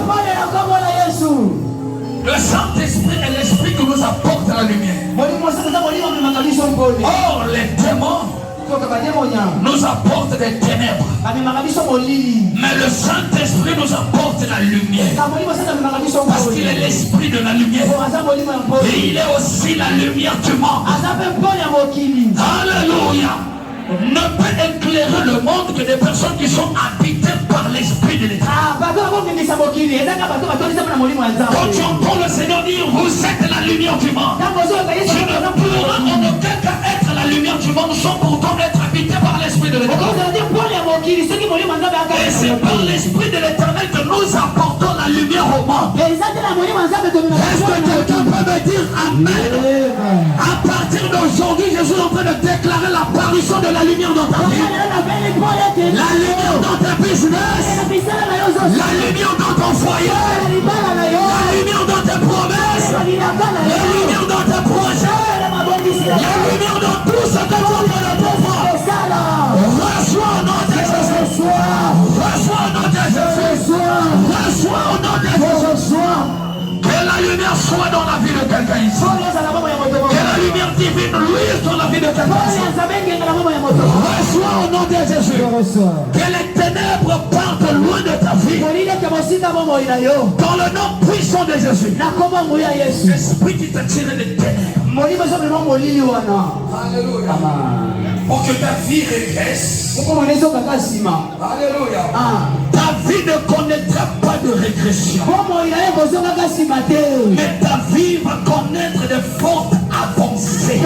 Le Saint-Esprit est l'esprit qui nous apporte la lumière. Or, les démons nous apportent des ténèbres. Mais le Saint-Esprit nous apporte la lumière. Parce qu'il est l'esprit de la lumière. Et il est aussi la lumière du monde. Alléluia. ne peut éclairer le monde que des personnes qui sont habitées par l'Esprit de l'État. Quand tu entends le Seigneur dire, vous êtes la lumière du monde, tu ne pourras en aucun cas être la lumière du monde sans pourtant être habité par l'Esprit de l'Éternel. Et c'est par l'Esprit de l'Éternel que nous apportons la lumière au monde. Est-ce que quelqu'un peut me dire Amen? À partir d'aujourd'hui, je suis en train de déclarer l'apparition de la lumière dans ta vie. La lumière dans ta business. La lumière dans ton foyer. La lumière dans tes promesses. La lumière dans tes projets. La lumière dans tout ce que tu es en train de pouvoir. Reçois au nom de Jésus. Reçois au nom de Jésus. Reçois au nom de Jésus. Que la lumière soit dans la vie de quelqu'un ici. Que la lumière divine luise dans la vie de quelqu'un ici. Reçois au nom de Jésus. Que les ténèbres partent loin de ta vie. Dans le nom puissant de Jésus. L'esprit qui t'a tiré des ténèbres. Alléluia. Pour que ta vie régresse. Alléluia. Ta vie ne connaîtra pas de régression. Mais ta vie va connaître de fortes avancées.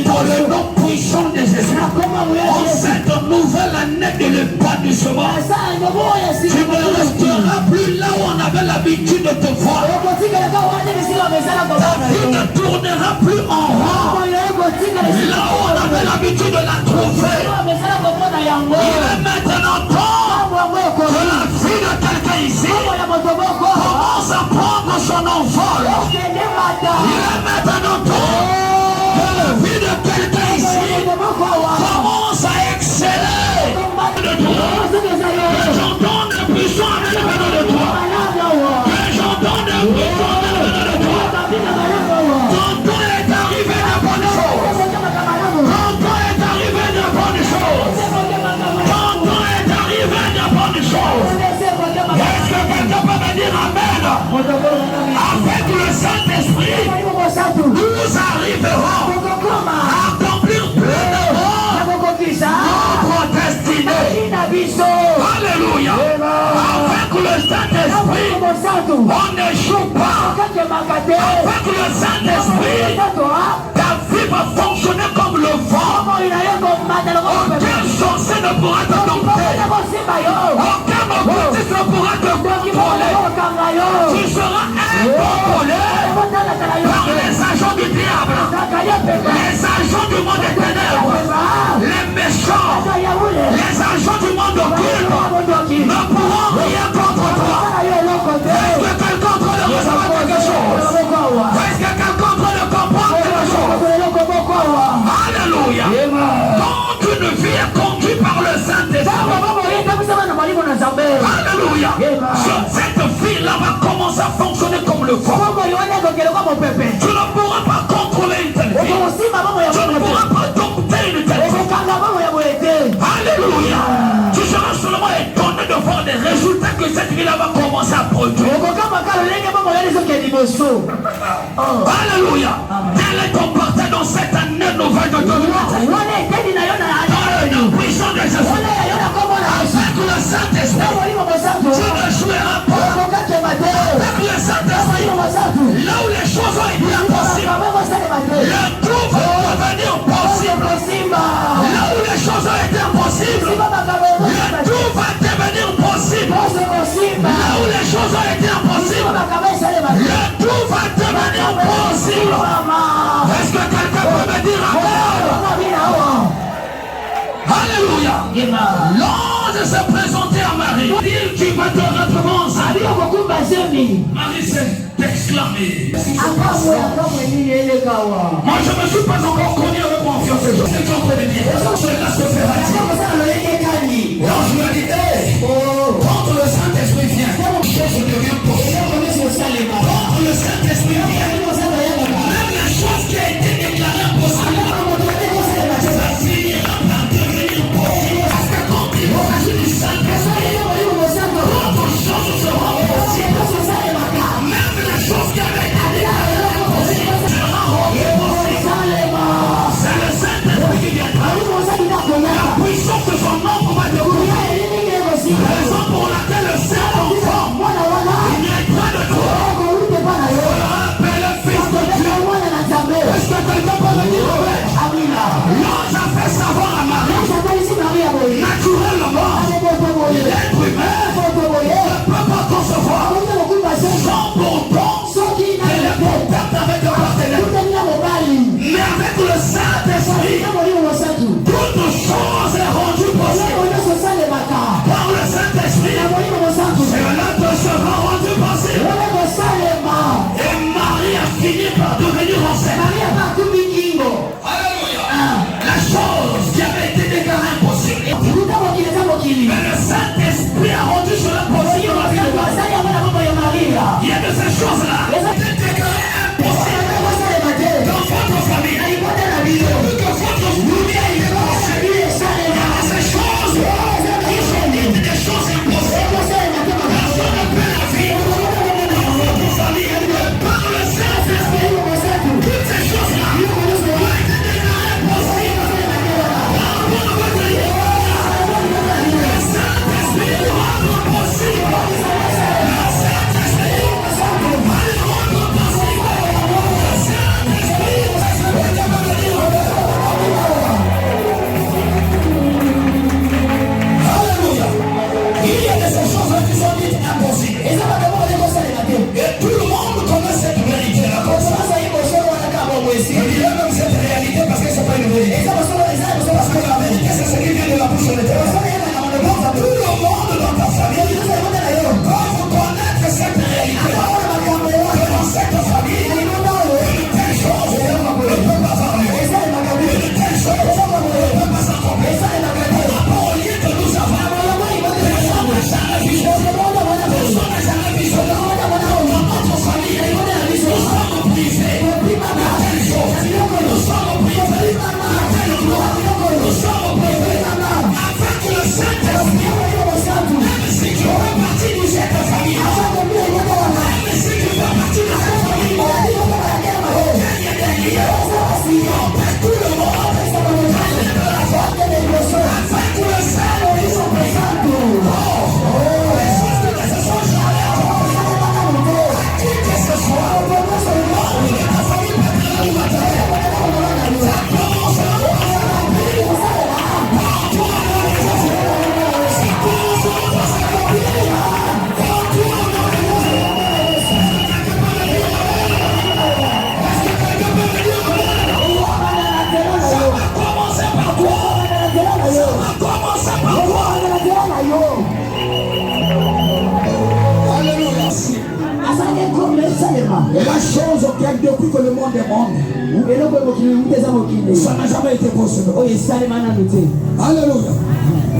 Dans le nom puissant de Jésus. En cette nouvelle année de l'épanouissement, tu ne resteras plus là où on avait l'habitude de te voir. Ta vie ne tournera plus en rond. Là où on avait l'habitude de la trouver. Il est maintenant temps que la vie de quelqu'un ici commence à prendre son envol. Il est maintenant temps que la vie de quelqu'un ici commence à exceller. Que j'entende le puissant en dedans de toi. Que j'entende le puissant en dedans de toi. Ton temps est arrivé de bonnes choses. Ton temps est arrivé de bonnes choses. Ton temps est arrivé de bonnes choses. Est-ce que quelqu'un peut me dire Amen? Avec le Saint-Esprit, nous arriverons à accomplir pleinement notre destinée. Alléluia. Avec le Saint-Esprit, on n'échoue pas. Avec le Saint-Esprit, ta vie va fonctionner comme le vent. Aucun sorcier ne pourra te dompter. Aucun occultiste ne pourra te contrôler. Tu seras incontrôlé par les agents du diable, les agents du monde des ténèbres, les méchants, les agents du monde occulte ne pourront rien contre toi. Est-ce que quelqu'un entre de recevoir quelque chose? Est-ce que quelqu'un entre de comprendre quelque chose? Alléluia. Donc une vie est conduite par le Saint-Esprit. Alléluia. Cette vie-là va commencer à fonctionner comme le vent. Tu ne pourras pas contrôler une telle vie. Tu ne pourras pas dompter une telle vie. Alléluia. Tu seras seulement étonné de voir les résultats que cette vie-là va commencer à produire. Alléluia. Quel est ton partage dans cette année nouvelle de 2020? Dans le nom puissant de Jésus. Avec le Saint-Esprit, tu ne joueras pas. Avec le Saint-Esprit, là où les choses ont été impossibles, le tout va devenir possible. Là où les choses ont été impossibles, le tout va devenir possible. Là où les choses ont été impossibles, le tout va devenir possible. Est-ce que quelqu'un peut me dire Amen? Alléluia. L'ange s'est présenté à Marie. Dire qu'il va te récompenser. Marie s'est exclamée. Moi je ne suis pas encore connu avec mon fiancé. Je sais que tu es en train de dire. Cela se fera. L'ange lui a dit, quand le Saint-Esprit vient, chose devient possible. Quand le Saint-Esprit vient, même la chose qui a été déclarée impossible, ça finira par devenir possible. Parce que quand il va agir du Saint-Esprit, d'autres choses seront possibles. Même la chose qui avait été déclarée impossible sera rendue possible. C'est le Saint-Esprit qui viendra. car depuis que le monde est monde, ça n'a jamais été possible. Alléluia.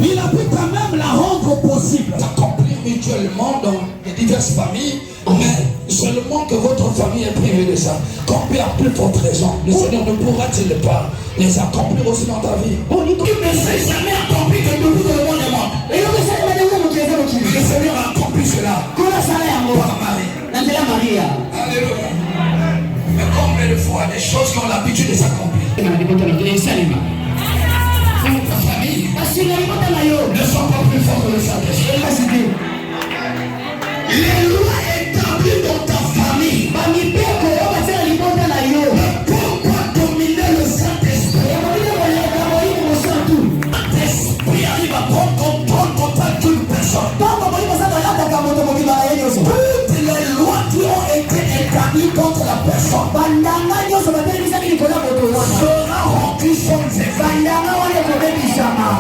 Il a pu quand même la rendre possible. D'accomplir mutuellement dans les diverses familles, mais seulement que votre famille est privée de ça. Combien à plus forte raison, le Seigneur ne pourra-t-il pas les accomplir aussi dans ta vie? Il ne s'est jamais accompli que depuis que le monde est mort. Le Seigneur a accompli cela par Marie. Alléluia. Mais combien de fois des choses qui ont l'habitude de s'accomplir? Ta famille ne sont pas plus forts que le Saint-Esprit. Les lois établies dans ta famille ne peuvent pas dominer le Saint-Esprit. Saint-Esprit arrive à prendre contrôle total d'une personne. Toutes les lois qui ont été établies contre la personne sera rendu son effet.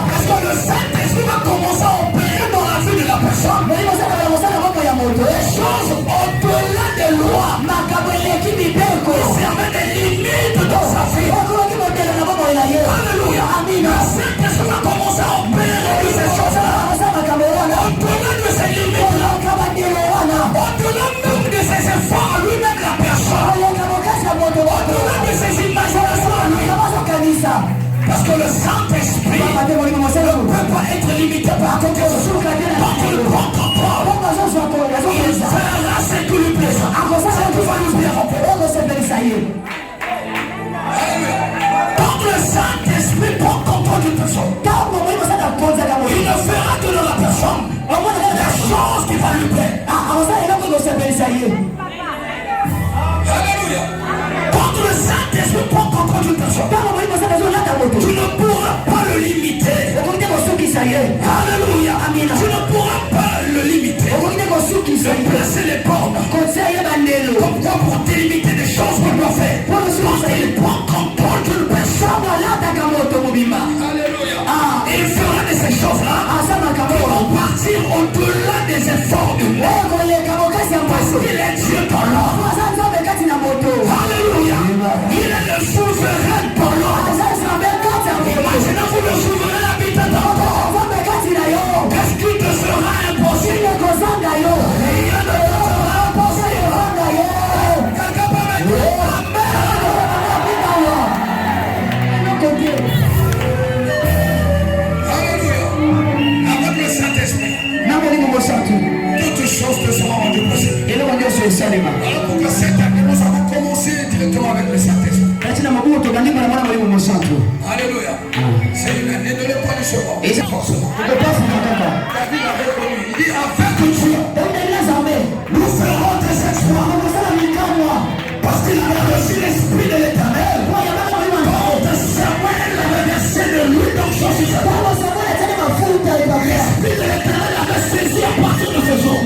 Parce que le Saint-Esprit va commencer à opérer dans la vie de la personne. Les choses au-delà des lois, servent des limites dans sa vie. Alléluia. Le Saint-Esprit va commencer à opérer de ces choses-là. Au-delà de ses limites, au-delà même de ses efforts, lui-même la personne, au-delà de ses imaginations, parce que le Saint-Esprit ne peut pas être limité par contre le bon contrôle. Il fera ce qui lui plaît. Ce qui va lui plaire. Quand le Saint-Esprit prend contrôle d'une personne, il ne fera que dans la personne la chose qui va lui plaire. Alléluia. Quand le Saint-Esprit prend contrôle d'une personne, tu ne pourras pas le limiter. Alléluia. Tu ne pourras pas le limiter. Placer les bornes. Pourquoi pour délimiter des choses qu'il doit faire? Quand il prend contrôle d'une personne, alléluia. Il fera de ces choses-là qui vont partir au-delà des efforts humains. Parce qu'il est Dieu dans l'homme. Alléluia. Il est le souverain dans l'homme. Imaginez-vous le souverain habitant dans l'homme. Qu'est-ce qui te sera impossible? Rien ne te sera impossible. Quelqu'un peut me dire Amen. Alléluia. Avec le Saint-Esprit, toutes choses te seront rendues possibles. Alors pour que cette année, nous allons commencer directement avec le Saint-Esprit. Alléluia. C'est une année de l'épanouissement. Forcément. David avait connu. Il dit avec Dieu, nous ferons des exploits. Parce qu'il avait reçu l'Esprit de l'Éternel. Quand Samuel avait versé de l'huile dans son système, l'Esprit de l'Éternel avait saisi à partir de ce jour.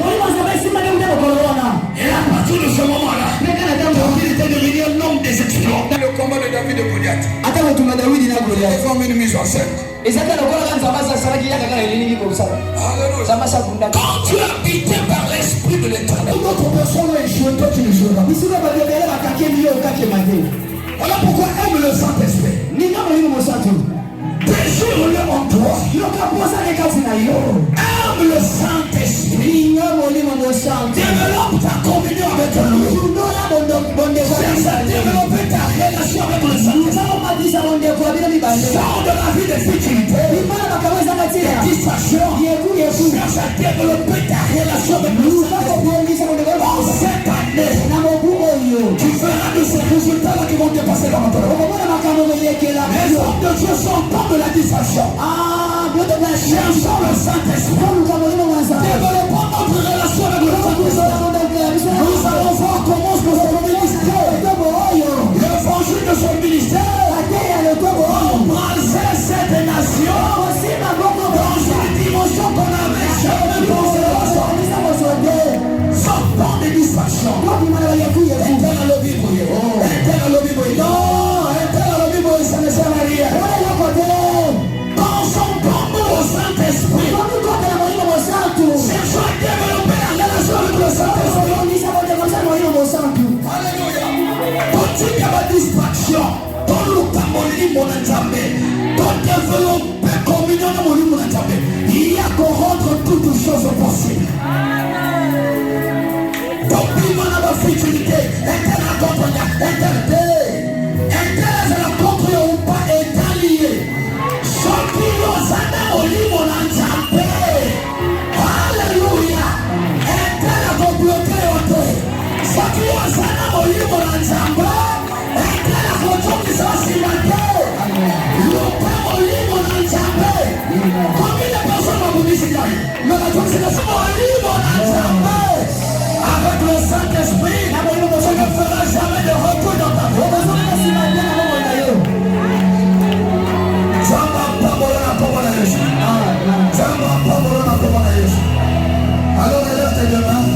Et à partir de ce moment-là, il était devenu un homme des exploits. Dans le combat de David et Goliath, il faut une mise en scène. Alléluia. Quand tu es habité par l'Esprit de l'Éternel, notre personne a échoué, toi tu ne joueras. Voilà pourquoi aime le Saint-Esprit. Désire-le en toi. Aime le Saint-Esprit. Développe ta communion avec lui. Développe ta relation avec le Saint-Esprit. Sors de la vie de futilité. Des distractions. Cherche à développer ta relation avec le Saint-Esprit. En cette année, tu verras de ces résultats-là qui vont te passer dans notre vie. Les hommes de Dieu sont pas de la distraction. Cherchons le Saint-Esprit. Développons notre relation avec le Saint-Esprit. Nous allons voir comment son ministère, l'évangile de son ministère, embrasser cette nation dans une dimension qu'on n'avait jamais pensé. Sortons des distractions. Ça ne sert à rien. Pensons comme au Saint-Esprit. Cherchons à développer la relation avec le Saint-Esprit. Alléluia. distraction, ton lokamoli mon enjambé, ton développer communion mon enjambé. Il y a qu'on rendre toutes choses possibles. Ton piment n'a pas futilité, interne accompagné, interne la contre ou pas est allié. Chopino Zana Oli mon enjambé. Alléluia. Interne a comploté au thé. Chopino Zana Oli mon enjambé. Interne a comploté ça si matin. L'autre Oli mon enjambé. Combien de personnes m'ont dit c'est là? Mais la conséquence Oli mon enjambé. Avec le Saint-Esprit, je ne ferai jamais de retour dans ta vie. Alors élève tes deux mains.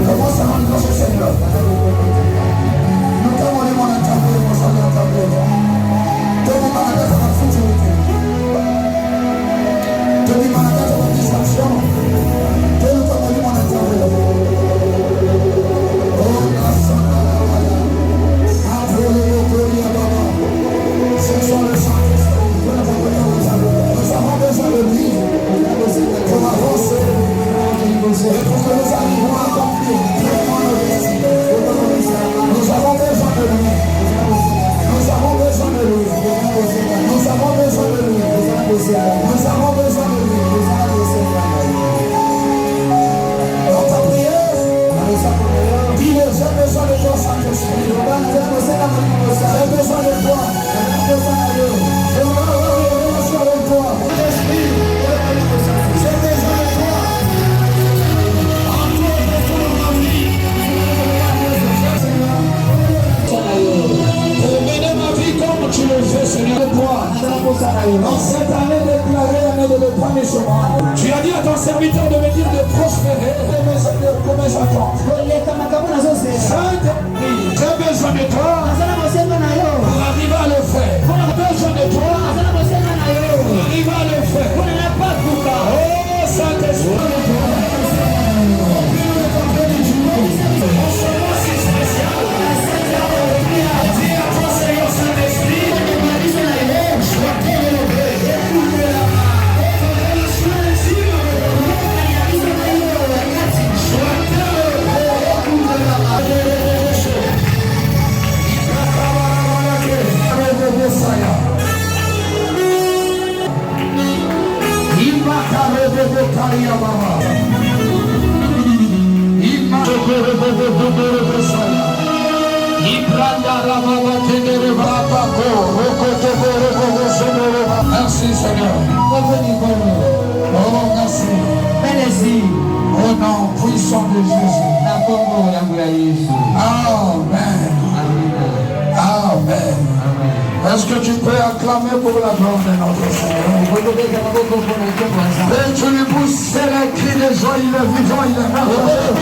Commence à rendre grâce au Seigneur. Nous t'avons dit mon entamé, mon salut entamé. Te dis ma tête à la futilité. Te dis ma tête à la distraction. Te dis mon entamé. Ce sont les Saint-Esprit. Nous avons besoin de lui pour avancer et pour que nous arrivions à accomplir pleinement nos destinées. Nous avons besoin de lui. Nous avons besoin de lui. Nous avons besoin de lui. Nous avons besoin de lui. Dans ta prière, dis-le, j'ai besoin de toi, Saint-Esprit. J'ai besoin de toi. Je veux avoir une relation avec toi. Esprit, j'ai besoin de toi. En toi, pour ma vie. Pour mener ma vie comme tu le fais, Seigneur, de toi. Dans cette année déclarée, l'année de l'épanouissement, tu as dit à ton serviteur de me dire de prospérer pour mes attentes. Saint-Esprit, j'ai besoin de toi pour arriver à le faire. J'ai besoin de toi pour arriver à le faire. Oh, Saint-Esprit, dis à ton Seigneur Saint-Esprit, sois élevé. Merci Seigneur. Oh merci. Au nom puissant de Jésus. Amen. Amen. Est-ce que tu peux acclamer pour la gloire de notre Seigneur? Et tu lui pousses les cris de joie, il est vivant, il est merveilleux.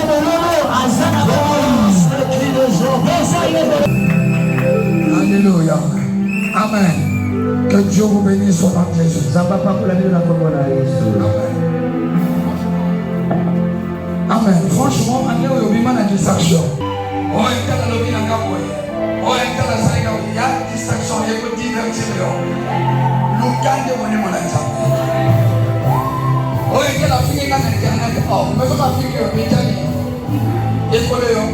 Les cris de joie. Alléluia. Amen. Que Dieu vous bénisse au nom de Jésus. Amen. Franchement, on est au moment de distraction. On est dans le moment de oh, il y a distraction, il y a divertir. Lucande mon ensemble. Oh, il y a la fille qui est internet. Oh, mais je m'en fiche que Médiani. Écoléon,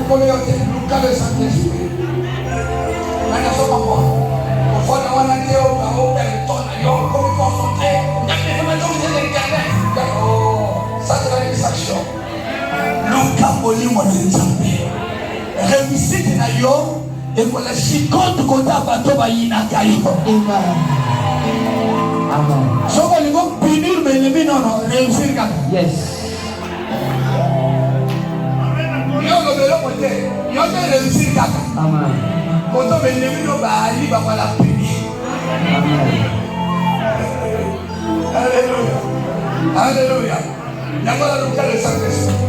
Lucande Saint-Esprit. On a ça pour moi. Au fond, on a dit au Pelleton, il y a comme concentré. Il y a des maisons de l'internet. Oh, ça c'est la distraction. Lucande mon ensemble. Réussite na yo et pour la chikote kota bato ba yinaka yo. Amen. So ko lingo punir me lemi non réussir ka. Yes. Yo lo belo kote. Yo te réussir ka. Amen. Koto me lemi no ba ali ba la punir. Amen. Alléluia. Alléluia. N'importe le cas de Saint-Esprit.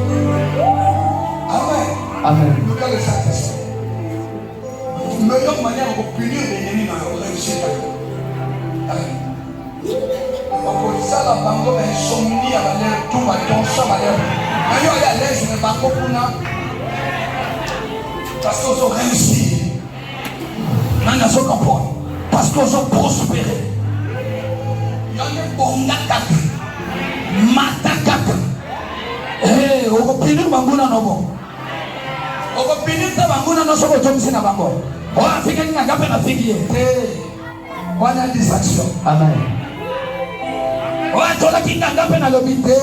Amen. Amen. Le cas de Saint-Esprit. Meilleure manière de punir l'ennemi dans la réussite. On ça la bango insomnie à l'air tout ma tension à l'air. Mais il y a l'aise ne pas pour parce qu'ils ont réussi. Nana so comprendre. Parce qu'ils ont prospéré. Il y a des bons gars. Matakaka. Eh, on va finir banguna nobo. On va finir ta banguna no soko tomsi na bango. On va finir na gape na figi. Eh, on a distraction. Amen. On va tola kinga gape na lobite.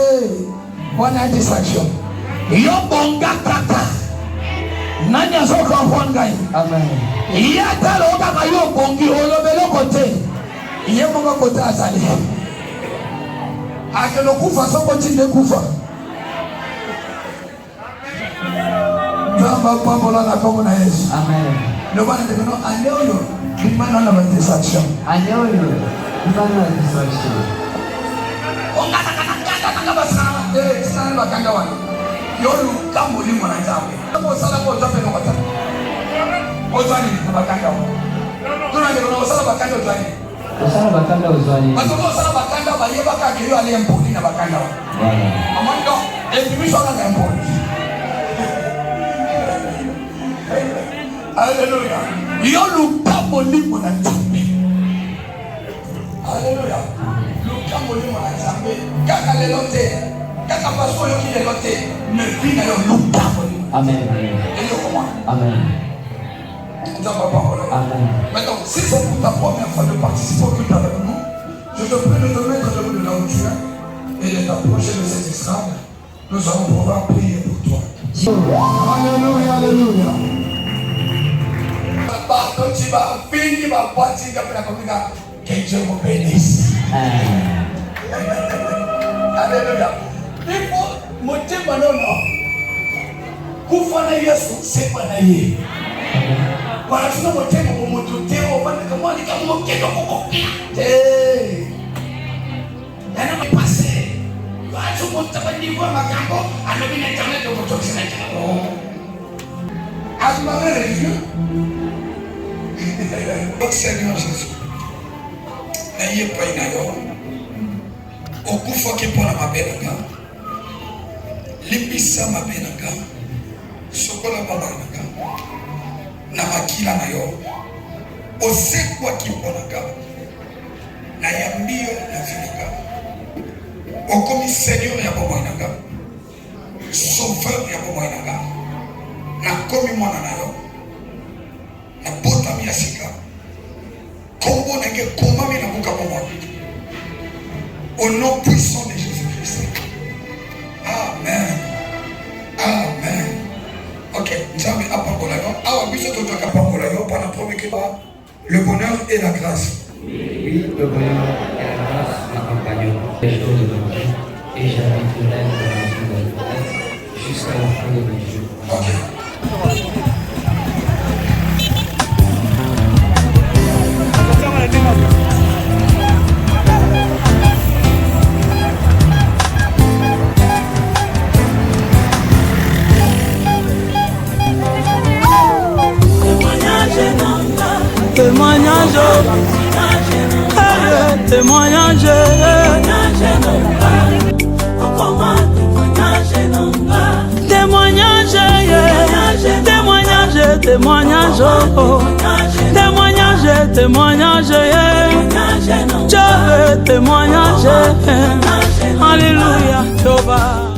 On a distraction. Yo bonga kaka. Nani aso comprendre gai. Amen. Iya ta lo ka yo bongi olobelo kote. Iye mongo kote azali. Akelo kufa soko chinde kufa. Tamba pamola na komo na Yesu. Amen. No bana de no anyoyo. Kimana na distraction. Anyoyo. Kimana na distraction. Onga kaka basana. Sana bakanga wa. Yolu kamuli mwana nzambe. Hapo sala kwa tape no kata. Ozani bakanga wa. Tunange no sala bakanga ozani. Osala bakanda ozwani. Batoko osala bakanda bayeba ka kiri ale mpoli na bakanda. Voilà. Amando ebimisho ka mpoli. Hallelujah. Yo lukambo limu na nzambe. Hallelujah. Lukambo limu na nzambe. Kaka lelote. Kaka paso yo ki lelote. Me vina yo lukambo limu. Amen. Eyo koma. Amen. Amen. Maintenant, si c'est pour ta première fois de participer au culte avec nous, je te prie de te mettre debout de là où tu es et de t'approcher de cette estrade. Nous allons pouvoir prier pour toi. Alléluia, alléluia. Que Dieu vous bénisse. Alléluia. Il faut monter maintenant. Kufana Yesu, c'est pas naïe. Voilà, je ne peux pas me montrer au bas de moi, je ne peux pas me passer. Je ne peux pas dire ma campo, à l'internet de votre Sénégal. À ce moment-là, notre Seigneur Jésus, n'ayez pas une ailleurs. Au coup, il faut qu'il prenne ma belle gars. L'épissa ma belle gars. Sokola ma belle gars. Na makila na yo osekwa kiponaka na yambio na vinaka okomi seigneur ya bomoinaka sauveur ya bomoinaka na komi mwana na yo na botami ya sika kombo nenge komami na buka bomoi au nom puissant de Jésus-Christ. Amen. Amen. Ok, Nzambe apakola yo. Awa biso to toka pakola yo pendant premier que le bonheur et la grâce. Oui, le bonheur et la grâce m'accompagnent les jours de ma vie et j'habiterai dans la vie de l'Éternel jusqu'à la fin de mes jours. Ok. Témoignage, témoignage, témoignage, témoignage, témoignage, témoignage, témoignage, je veux témoignage, alléluia, Jéhovah.